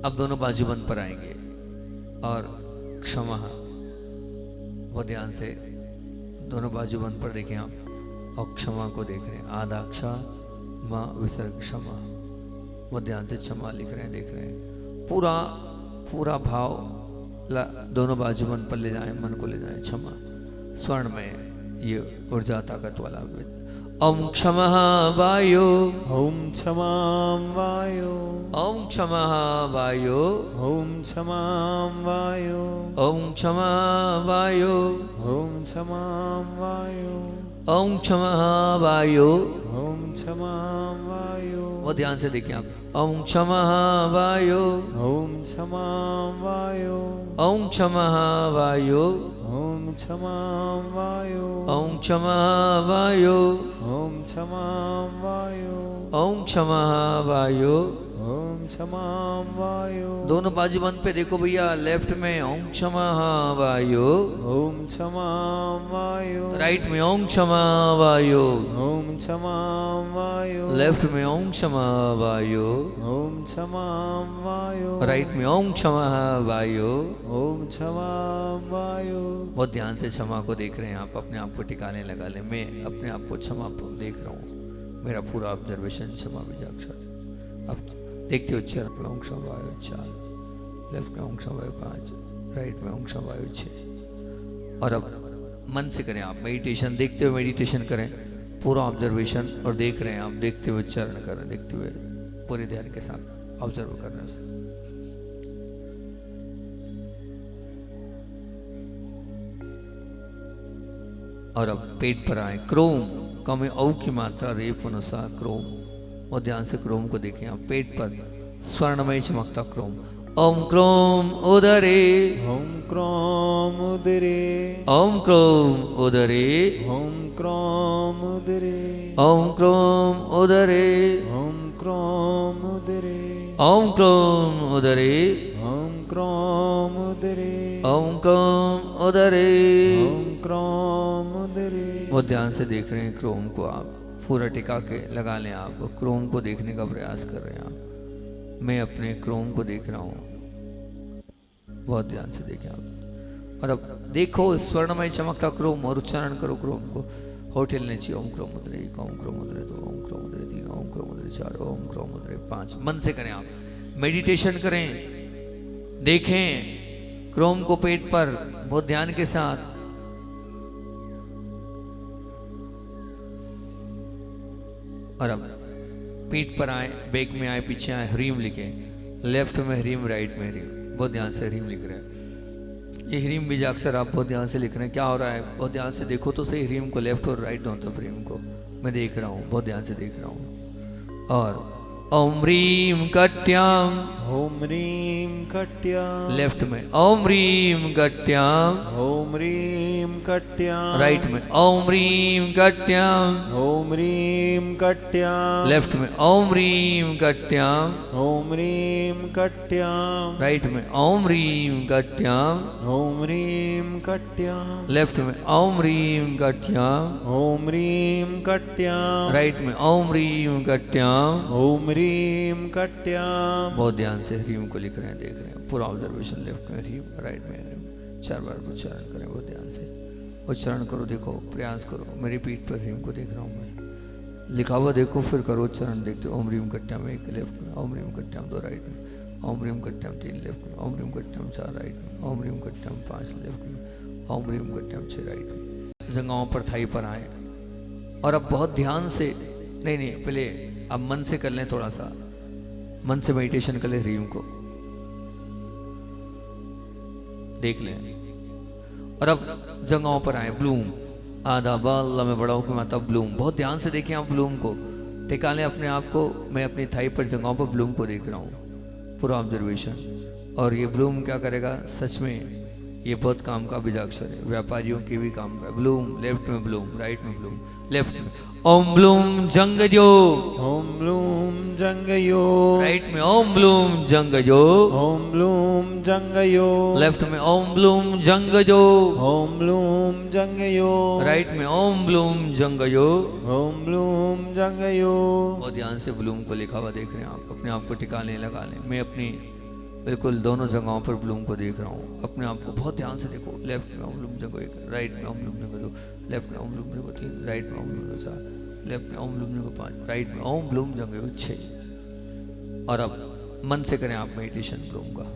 अब दोनों बाजू बंद पर आएंगे और क्षमा, बहुत ध्यान से दोनों बाजू बंद पर देखें आप और क्षमा को देख रहे हैं। आधा क्षमा विसर्ग क्षमा, बहुत ध्यान से क्षमा लिख रहे हैं, देख रहे हैं। पूरा पूरा भाव दोनों बाजू बंद पर ले जाएं, मन को ले जाएं। क्षमा स्वर्ण में ये ऊर्जा ताकत वाला। ओम क्षमा वायो, ओम क्षमा वायो, ओम क्षमा वायो, ओम क्षमा वायो, ओम क्षमा वायो, ओम क्षमा वायो, ओम क्षमा वायो। ओम क्षमा वायो। वो ध्यान से देखिए आप। ओम क्षमा वायो, ओम क्षमा वायो, ओम क्षमा वायो, ओम क्षमा वायो, ओम क्षमा वायो, ओम क्षमा वायो, ओम क्षमा वायो। ओम क्षमा वायो। दोनों बाजू बंद पे देखो भैया, लेफ्ट में ओम क्षमा वायो, ओम क्षमा वायो, राइट में ओम क्षमा वायो, ओम क्षमा वायो, लेफ्ट में ओम क्षमा वायो, ओम क्षमा वायो, राइट में ओम क्षमा वायो। ओम क्षमा वायो। बहुत ध्यान से क्षमा को देख रहे हैं आप, अपने आप को ठिकाने लगा ले। मैं अपने आप को क्षमा को देख रहा हूँ, मेरा पूरा ऑब्जर्वेशन क्षमा बीजाक्षर। अब देखते हो उच्चारण में ओम क्षमा वायो 4, लेफ्ट में ओम क्षमा वायो 5, राइट में ओम क्षमा वायो 6। और अब मन से करें आप मेडिटेशन, देखते हुए मेडिटेशन करें, पूरा ऑब्जर्वेशन और देख रहे हैं आप, देखते हुए उच्चारण कर रहे हैं, देखते हुए पूरे ध्यान के साथ ऑब्जर्व कर रहे हैं उसे। और अब पेट पर आए। क्रोम कमे औ की मात्रा रेप अनुसार क्रोम, और ध्यान से क्रोम को देखें आप। पेट पर स्वर्णमय चमकता क्रोम। ओम क्रोम उदरे, ओम क्रोम उदरे, ओम क्रोम उदरे, ओम क्रोम उदरे, ओम क्रोम उदरे, ओम क्रोम उदरे, ओम क्रोम उदरे, ओम क्रोम उदरे, ओम क्रोम उदरे। ओम क्रोम उदरे। वो ध्यान से देख रहे हैं क्रोम को आप, पूरा टिका के लगा लें आप। वो क्रोम को देखने का प्रयास कर रहे हैं आप। मैं अपने क्रोम को देख रहा हूँ, बहुत ध्यान से देखें आप। और अब देखो स्वर्णमय चमकता क्रोम और उच्चारण करो क्रोम को। होठ हिलने चाहिए। ओम क्रोम उदरे 1, ओम क्रोम उदरे 2, ओम क्रोम उदरे 3, ओम क्रोम उदरे 4, ओम क्रोम उदरे 5। मन से करें आप, मेडिटेशन करें, देखें क्रोम को पेट पर बहुत ध्यान के साथ। और अब पीठ पर आए, बैक में आए, पीछे आए, ह्रीम लिखें। लेफ्ट में ह्रीम, राइट में ह्रीम, बहुत ध्यान से ह्रीम लिख रहे हैं। ये ह्रीम बीजाक्षर आप बहुत ध्यान से लिख रहे हैं। क्या हो रहा है बहुत ध्यान से देखो तो सही, ह्रीम को लेफ्ट और राइट दोनों तरफ ह्रीम को मैं देख रहा हूँ, बहुत ध्यान से देख रहा हूँ। और ओम ह्रीम कट्याम, ओम ह्रीम कट्याम, लेफ्ट में ओम ह्रीम कट्याम, ओम ह्रीम कट्याम, राइट में ओम ह्रीम कट्याम, ओम ह्रीम कट्याम, लेफ्ट में ओम ह्रीम कट्याम, ओम ह्रीम कट्याम, राइट में ओम ह्रीम कट्याम, ओम ह्रीम कट्याम, लेफ्ट में ओम ह्रीम कट्याम, ओम ह्रीम कट्याम, राइट में ओम ह्रीम कट्याम। ओम ह्रीम कट्याम। बहुत ध्यान से ह्रीम को लिख रहे हैं, देख रहे हैं, पूरा ऑब्जर्वेशन। लेफ्ट में ह्रीम, राइट में ह्रीम, 4 बार उच्चारण करें, बहुत ध्यान से उच्चारण करो। देखो, प्रयास करो। मेरी पीठ पर ह्रीम को देख रहा हूँ मैं, लिखा हुआ देखो, फिर करो उच्चारण। देखते ओम ह्रीम कट्याम 1 लेफ्ट में, ओम ह्रीम कट्याम 2 राइट में, ओम ह्रीम कट्याम 3 लेफ्ट में, ओम ह्रीम कट्याम 4 राइट में, ओम ह्रीम कट्याम 5 लेफ्ट में, ओम ह्रीम कट्याम 6 राइट में। जंघाओं पर, थाई पर आए। और अब बहुत ध्यान से, नहीं पहले अब मन से कर लें, थोड़ा सा मन से मेडिटेशन कर लें। ह्रीम को देख लें। और अब जंघाओं पर आए। ब्लूम, आधा बाल में बड़ा की माता ब्लूम, बहुत ध्यान से देखें आप। ब्लूम को टिका लें अपने आप को। मैं अपनी थाई पर, जंघाओं पर ब्लूम को देख रहा हूँ, पूरा ऑब्जर्वेशन। और ये ब्लूम क्या करेगा, सच में ये बहुत काम का बीजाक्षर है, व्यापारियों के भी काम का। ब्लूम, लेफ्ट में ब्लूम, राइट में ब्लूम, लेफ्ट में ओम ब्लूम जंगजो, ओम ब्लूम जंगयो, राइट में ओम ब्लूम जंगजो, ओम ब्लूम जंगयो, लेफ्ट में ओम ब्लूम जंगजो, ओम ब्लूम जंगयो, राइट में ओम ब्लूम जंगजो। ओम ब्लूम जंगयो। बहुत ध्यान से ब्लूम को लिखा हुआ देख रहे हैं आप, अपने आप को टिकाने लगा लें। मैं अपनी बिल्कुल दोनों जगहों पर ब्लूम को देख रहा हूँ, अपने आप को बहुत ध्यान से देखो। लेफ्ट में ओम ब्लूम जंगो 1, राइट में ओम ब्लूम जंगो 2, लेफ्ट में ओम ब्लूम जंगो 3, राइट में ओम ब्लूम जंगो 4, लेफ्ट में ओम ब्लूम जंगो 5, राइट में ओम ब्लूम जंगो 6। और अब मन से करें आप मेडिटेशन ब्लूम का।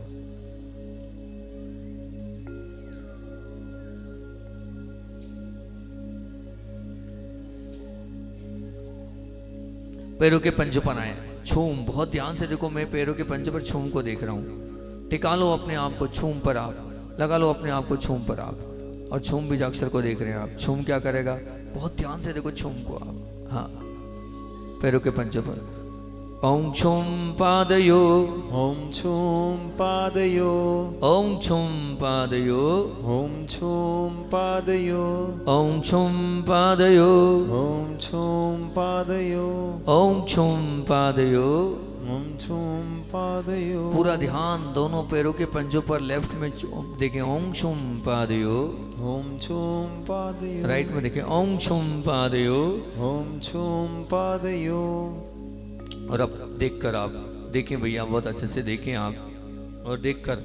पैरों के पंजे पर आए, छूम, बहुत ध्यान से देखो। मैं पैरों के पंजे पर छूम को देख रहा हूँ। टिका लो अपने आप को छूम पर आप, लगा लो अपने आप को छूम पर आप, और छूम बीजाक्षर को देख रहे हैं आप। छूम क्या करेगा, बहुत ध्यान से देखो छूम को आप। हाँ, पैरों के पंजे पर ओम छूम पादयो, ओम छूम पादयो, ओम छूम पादयो, ओम छूम पादयो, ओम छूम पादयो, ओम छूम पादयो, ओम छूम पादयो। ओम छूम पादयो। पूरा ध्यान दोनों पैरों के पंजों पर। लेफ्ट में देखें ओम छुम पादयो, ओम छूम पादयो, राइट में देखें ओम छुम पादयो। ओम छूम पादयो। और अब देखकर आप देखें भैया, बहुत अच्छे से देखें आप, और देखकर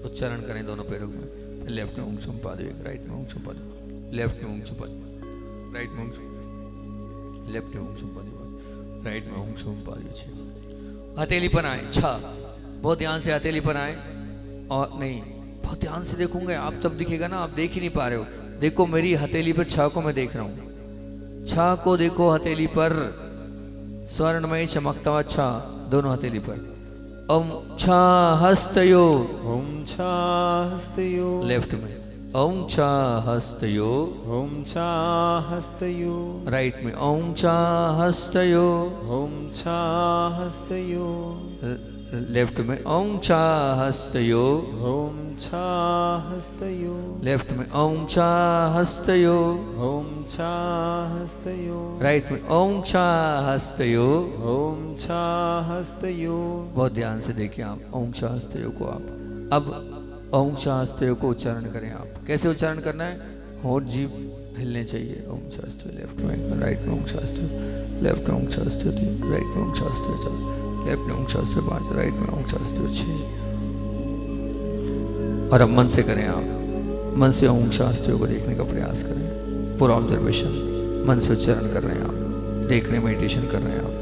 उच्चारण करें दोनों पैरों में। लेफ्ट में ओम छुम पादयो, राइट में ओम छुम पादयो, लेफ्ट में ओम छुम पादयो, राइट में ओम छुम, लेफ्ट में ओम छुम पादयो, राइट में ओम छुम पादयो। 6 हथेली पर आए, 6, बहुत ध्यान से हथेली पर आए। और नहीं, बहुत ध्यान से देखूंगे आप, तब दिखेगा ना, आप देख ही नहीं पा रहे हो। देखो मेरी हथेली पर 6 को मैं देख रहा हूँ, 6 को देखो हथेली पर, स्वर्णमय चमकता हुआ 6 दोनों हथेली पर। ओम 6 हस्तयो, ओम छा हस्तयो, लेफ्ट में ओम 6 हस्तयो, ओम छा हस्तयो, राइट में ओम 6 हस्तयो, ओम छा हस्तयो, लेफ्ट में ओम 6 हस्तयो, ओम छा हस्तयो, लेफ्ट में ओम 6 हस्तयो, ओम छा हस्तयो, राइट में ओम 6 हस्तयो। ओम छा हस्तयो। बहुत ध्यान से देखिए आप ओम 6 हस्तयो को आप। अब ओम 6 हस्तयो को उच्चारण करें आप। कैसे उच्चारण करना है, होंठ जीभ हिलने चाहिए। ओम 6 हस्तयो, लेफ्ट में, राइट में ओम 6 हस्तयो, लेफ्ट में ओम 6 हस्तयो 3, राइट में ओम 6 हस्तयो 4, लेफ्ट में ओम 6 हस्तयो 5, राइट में ओम 6 हस्तयो 6। और अब मन से करें आप, मन से ओम 6 हस्तयो को देखने का प्रयास करें। पूरा ऑब्जर्वेशन मन से उच्चारण कर रहे हैं आप, देख रहे हैं, मेडिटेशन कर रहे हैं आप।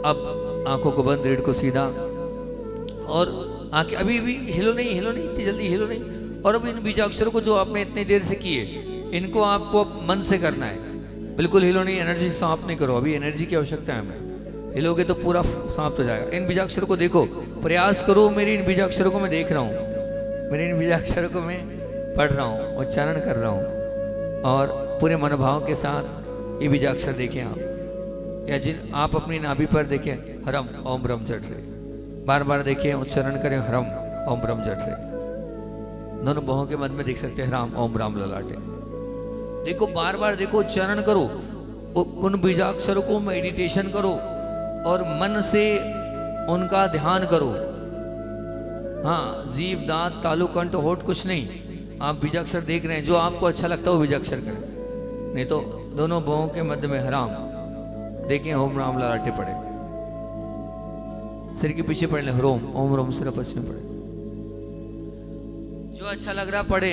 अब आंखों को बंद, रीढ़ को सीधा, और आंखें अभी भी हिलो नहीं, हिलो नहीं, इतनी जल्दी हिलो नहीं। और अब इन बीजाक्षरों को जो आपने इतनी देर से किए, इनको आपको मन से करना है। बिल्कुल हिलो नहीं, एनर्जी समाप्त नहीं करो, अभी एनर्जी की आवश्यकता है हमें। हिलोगे तो पूरा समाप्त हो जाएगा। इन बीजाक्षरों को देखो, प्रयास करो। मेरी इन बीजाक्षरों को मैं देख रहा हूँ, मेरे इन बीजाक्षरों को मैं पढ़ रहा हूँ, उच्चारण कर रहा हूँ, और पूरे मनोभाव के साथ ये बीजाक्षर देखें आप। या जिन आप अपनी नाभि पर देखें हरम ओम ब्रह्म जठ रे, बार बार देखें, उच्चारण करें हरम ओम ब्रह्म जठ रे। दोनों बाहों के मध्य में देख सकते हैं राम ओम राम ललाटे। देखो बार बार देखो, उच्चारण करो, उन बीजाक्षरों को मेडिटेशन करो, और मन से उनका ध्यान करो। हाँ, जीभ, दांत, तालु, कंठ, होठ कुछ नहीं, आप बीजाक्षर देख रहे हैं। जो आपको अच्छा लगता है वो बीजाक्षर करें, नहीं तो दोनों बाहों के मध्य में हराम देखें, ओम राम ललाटे पड़े, सिर के पीछे पढ़ लें हरोम ओम रोम सिर पश्चिम पढ़े। जो अच्छा लग रहा पढ़े,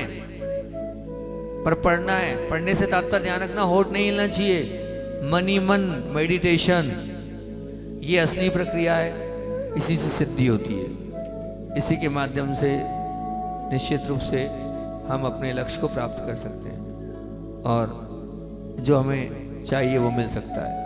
पर पढ़ना है। पढ़ने से तात्पर्य ध्यान रखना, होठ नहीं हिलना चाहिए। मन ही मन मेडिटेशन, ये असली प्रक्रिया है, इसी से सिद्धि होती है। इसी के माध्यम से निश्चित रूप से हम अपने लक्ष्य को प्राप्त कर सकते हैं, और जो हमें चाहिए वो मिल सकता है।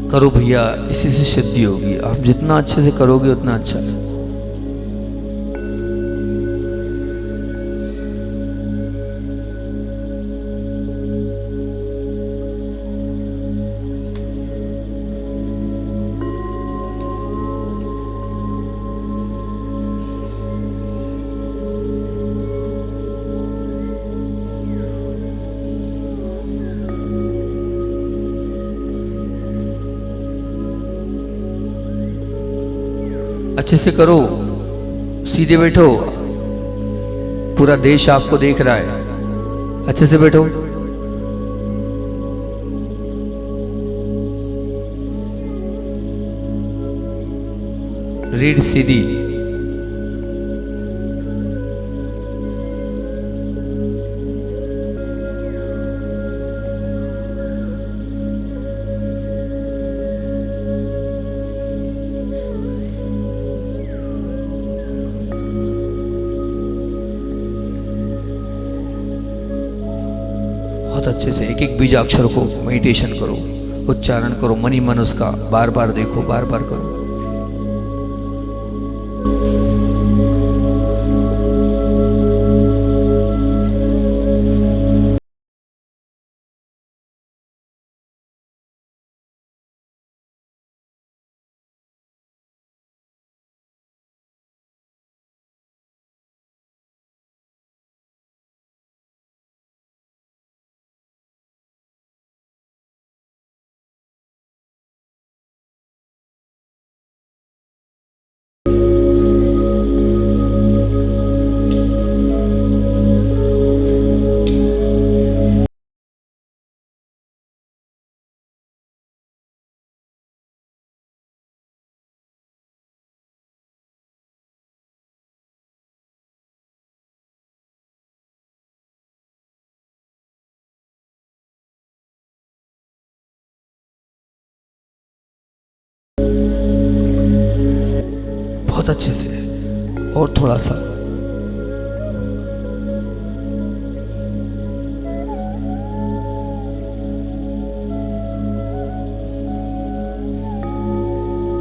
करो भैया, इसी से सिद्धि होगी। आप जितना अच्छे से करोगे उतना अच्छा है। अच्छे से करो, सीधे बैठो, पूरा देश आपको देख रहा है। अच्छे से बैठो। रीढ़ सीधी, बहुत अच्छे से एक एक बीजाक्षर को मेडिटेशन करो, उच्चारण करो, मनी मन उसका बार बार देखो, बार बार करो। बहुत अच्छे से, और थोड़ा सा।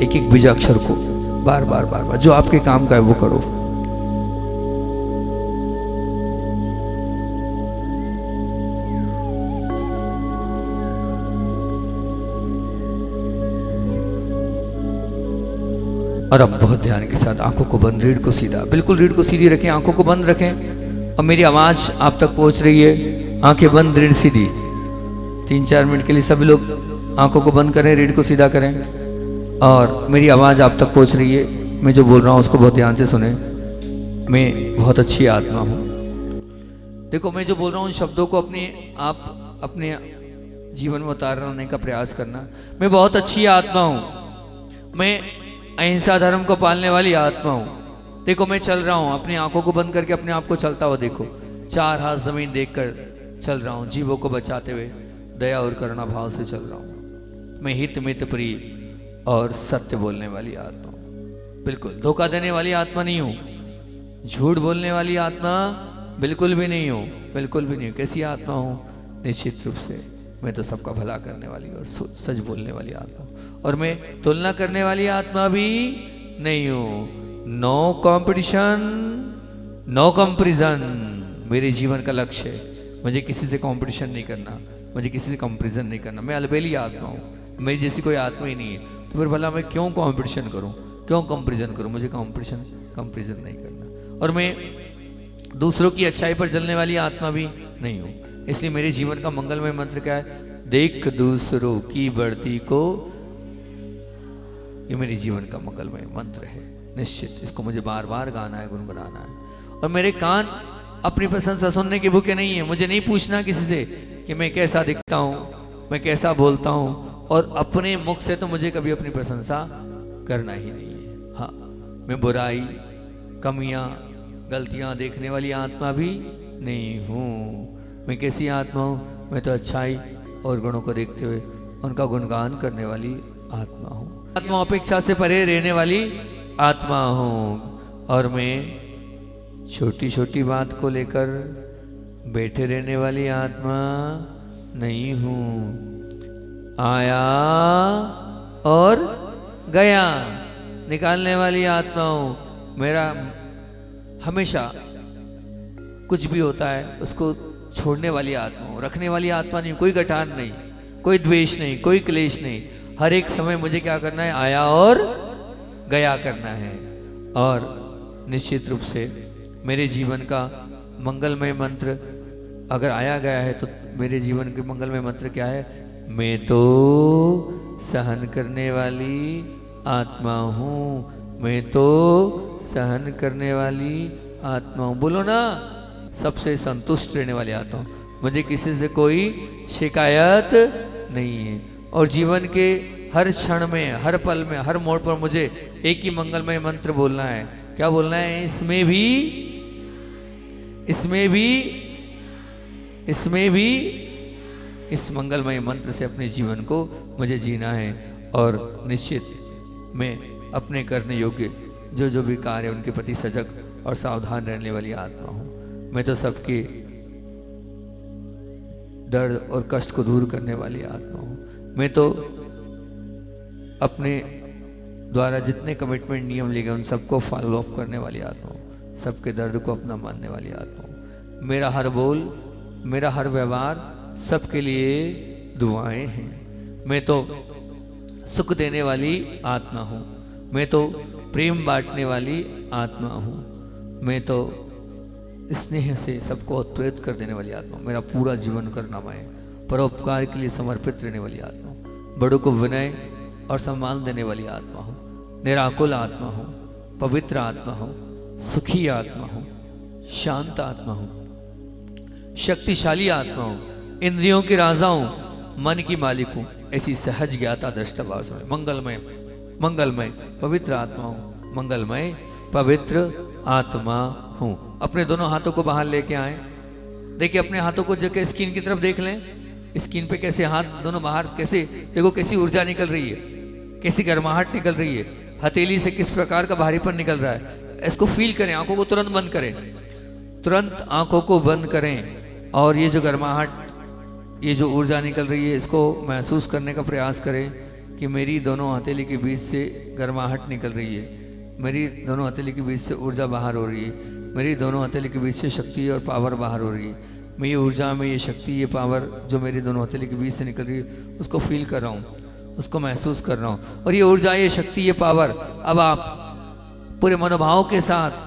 एक एक बीजाक्षर को बार बार बार बार, जो आपके काम का है वो करो। और अब बहुत ध्यान के साथ आंखों को बंद, रीढ़ को सीधा, बिल्कुल रीढ़ को सीधी रखें, आंखों को बंद रखें। और मेरी आवाज आप तक पहुंच रही है, आंखें बंद, रीढ़ सीधी। 3-4 मिनट के लिए सभी लोग आंखों को बंद करें, रीढ़ को सीधा करें, और मेरी आवाज आप तक पहुंच रही है। मैं जो बोल रहा हूं उसको बहुत ध्यान से सुने। मैं बहुत अच्छी आत्मा हूं। देखो, मैं जो बोल रहा हूं उन शब्दों को अपने जीवन में उतारने का प्रयास करना। मैं बहुत अच्छी आत्मा हूं, मैं अहिंसा धर्म को पालने वाली आत्मा हूं। देखो, मैं चल रहा हूं, अपनी आंखों को बंद करके अपने आप को चलता हुआ देखो। 4 हाथ जमीन देखकर चल रहा हूं, जीवों को बचाते हुए दया और करुणा भाव से चल रहा हूं। मैं हित मित प्रिय और सत्य बोलने वाली आत्मा हूं। बिल्कुल धोखा देने वाली आत्मा नहीं हूं, झूठ बोलने वाली आत्मा बिल्कुल भी नहीं हूं, बिल्कुल भी नहीं हूं। कैसी आत्मा हूं? निश्चित रूप से मैं तो सबका भला करने वाली और सच बोलने वाली आत्मा हूं। और मैं तुलना करने वाली आत्मा भी नहीं हूं। नो कंपटीशन, नो कंपैरिजन मेरे जीवन का लक्ष्य है। मुझे किसी से कंपटीशन नहीं करना, मुझे किसी से कंपैरिजन नहीं करना। मैं अलबेली आत्मा हूँ, मेरी जैसी कोई आत्मा ही नहीं है। तो फिर भला मैं क्यों कंपटीशन करूँ, क्यों कंपैरिजन करूँ? मुझे कंपैरिजन नहीं करना। और मैं दूसरों की अच्छाई पर जलने वाली आत्मा भी नहीं हूँ। इसलिए मेरे जीवन का मंगलमय मंत्र क्या है? देख दूसरों की बढ़ती को। ये मेरे जीवन का मंगलमय मंत्र है। निश्चित इसको मुझे बार बार गाना है, गुनगुनाना है। और मेरे कान अपनी प्रशंसा सुनने के भूखे नहीं है। मुझे नहीं पूछना किसी से कि मैं कैसा दिखता हूँ, मैं कैसा बोलता हूँ। और अपने मुख से तो मुझे कभी अपनी प्रशंसा करना ही नहीं है। हाँ, मैं बुराई, कमियाँ, गलतियाँ देखने वाली आत्मा भी नहीं हूँ। मैं कैसी आत्मा हूँ? मैं तो अच्छाई और गुणों को देखते हुए उनका गुणगान करने वाली आत्मा हूँ। आत्मा अपेक्षा से परे रहने वाली आत्मा हूँ। और मैं छोटी छोटी बात को लेकर बैठे रहने वाली आत्मा नहीं हूँ। आया और गया। निकालने वाली आत्मा हूं। मेरा हमेशा कुछ भी होता है उसको छोड़ने वाली आत्मा हूं, रखने वाली आत्मा नहीं। कोई गठान नहीं, कोई द्वेष नहीं, कोई क्लेश नहीं। हर एक समय मुझे क्या करना है, आया और गया करना है। और निश्चित रूप से मेरे जीवन का मंगलमय मंत्र अगर आया गया है तो मेरे जीवन के मंगलमय मंत्र क्या है, मैं तो सहन करने वाली आत्मा हूं, मैं तो सहन करने वाली आत्मा हूं। बोलो ना, सबसे संतुष्ट रहने वाली आत्मा हूं। मुझे किसी से कोई शिकायत नहीं है। और जीवन के हर क्षण में, हर पल में, हर मोड़ पर मुझे एक ही मंगलमय मंत्र बोलना है। क्या बोलना है, इसमें भी इस मंगलमय मंत्र से अपने जीवन को मुझे जीना है। और निश्चित मैं अपने करने योग्य जो भी कार्य उनके प्रति सजग और सावधान रहने वाली आत्मा हूं। मैं तो सबके दर्द और कष्ट को दूर करने वाली आत्मा हूं। मैं तो अपने द्वारा जितने कमिटमेंट नियम लिए गए उन सबको फॉलो अप करने वाली आत्मा हूं। सबके दर्द को अपना मानने वाली आत्मा हूं। मेरा हर बोल, मेरा हर व्यवहार सबके लिए दुआएं हैं। मैं तो सुख देने वाली आत्मा हूं। मैं तो प्रेम बांटने वाली आत्मा हूं। मैं तो स्नेह से सबको उत्प्रेरित कर देने वाली आत्मा हूं। मेरा पूरा जीवन करनामा है परोपकार के लिए समर्पित रहने वाली आत्मा हूं। बड़ों को विनय और सम्मान देने वाली आत्मा हूं। निराकुल आत्मा हूं, पवित्र आत्मा हूं, सुखी आत्मा हूं, शांत आत्मा हूं, शक्तिशाली आत्मा हूं, इंद्रियों के राजा हूं, मन की मालिक हूं। ऐसी सहज ज्ञाता दृष्टा भाव से मंगलमय पवित्र आत्मा हूं, मंगलमय पवित्र आत्मा हूं। अपने दोनों हाथों को बाहर लेके आए। देखिए अपने हाथों को जगह स्किन की तरफ देख लें। स्किन पे कैसे हाथ दोनों बाहर, कैसे देखो कैसी ऊर्जा निकल रही है, कैसी गर्माहट निकल रही है। हथेली से किस प्रकार का भारीपन निकल रहा है, इसको फील करें। आंखों को तुरंत बंद करें, तुरंत आंखों को बंद करें। और ये जो गर्माहट, ये जो ऊर्जा निकल रही है, इसको महसूस करने का प्रयास करें कि मेरी दोनों हथेली के बीच से गर्माहट निकल रही है, मेरी दोनों हथेली के बीच से ऊर्जा बाहर हो रही है, मेरी दोनों हथेली के बीच से शक्ति और पावर बाहर हो रही है। मैं ये ऊर्जा में ये शक्ति, ये पावर जो मेरी दोनों हथेली के बीच से निकल रही है उसको फील कर रहा हूँ, उसको महसूस कर रहा हूँ। और ये ऊर्जा, ये शक्ति, ये पावर अब आप पूरे मनोभाव के साथ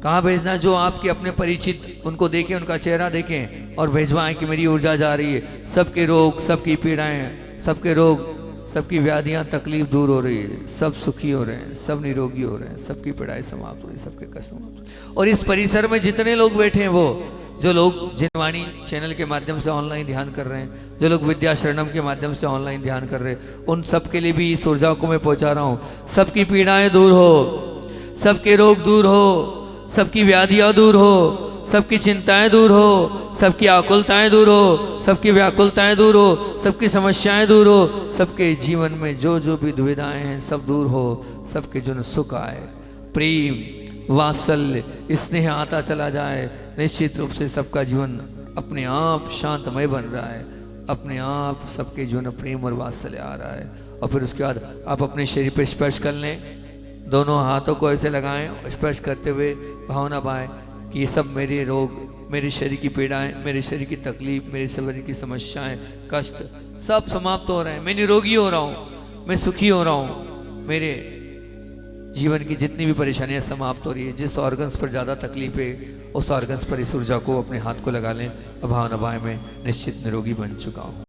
कहाँ भेजना, जो आपके अपने परिचित उनको देखें, उनका चेहरा देखें और भेजवाएं कि मेरी ऊर्जा जा रही है। सबके रोग, सबकी पीड़ाएं, सबके रोग, सबकी व्याधियां, तकलीफ दूर हो रही है, सब सुखी हो रहे हैं, सब निरोगी हो रहे हैं, सबकी पीड़ाएं समाप्त हो रही है, सबके कष्ट समाप्त हो रहे हैं। और इस परिसर में जितने लोग बैठे हैं, वो जो लोग जिनवाणी चैनल के माध्यम से ऑनलाइन ध्यान कर रहे हैं, जो लोग विद्या शरणम के माध्यम से ऑनलाइन ध्यान कर रहे हैं, उन सब के लिए भी इस ऊर्जा को मैं पहुंचा रहा हूँ। सबकी पीड़ाएं दूर हो, सबके रोग दूर हो, सबकी व्याधियां दूर हो, सबकी चिंताएं दूर हो, सबकी आकुलताएं दूर हो, सबकी व्याकुलताएं दूर हो, सबकी समस्याएं दूर हो, सबके जीवन में जो भी दुविधाएं हैं सब दूर हो, सबके जो सुख आए, प्रेम, वात्सल्य, स्नेह आता चला जाए। निश्चित रूप से सबका जीवन अपने आप शांतमय बन रहा है, अपने आप सबके जीवन में प्रेम और वात्सल्य आ रहा है। और फिर उसके बाद आप अपने शरीर पर स्पर्श कर लें, दोनों हाथों को ऐसे लगाएं, स्पर्श करते हुए भावना पाएं कि ये सब मेरे रोग, मेरे शरीर की पीड़ाएं, मेरे शरीर की तकलीफ, मेरे शरीर की समस्याएं, कष्ट सब समाप्त हो रहे हैं। मैं निरोगी हो रहा हूँ, मैं सुखी हो रहा हूँ, मेरे जीवन की जितनी भी परेशानियां समाप्त हो रही है। जिस ऑर्गन्स पर ज़्यादा तकलीफ है उस ऑर्गन्स पर इस ऊर्जा को अपने हाथ को लगा लें। भावना पाएं मैं निश्चित निरोगी बन चुका हूँ।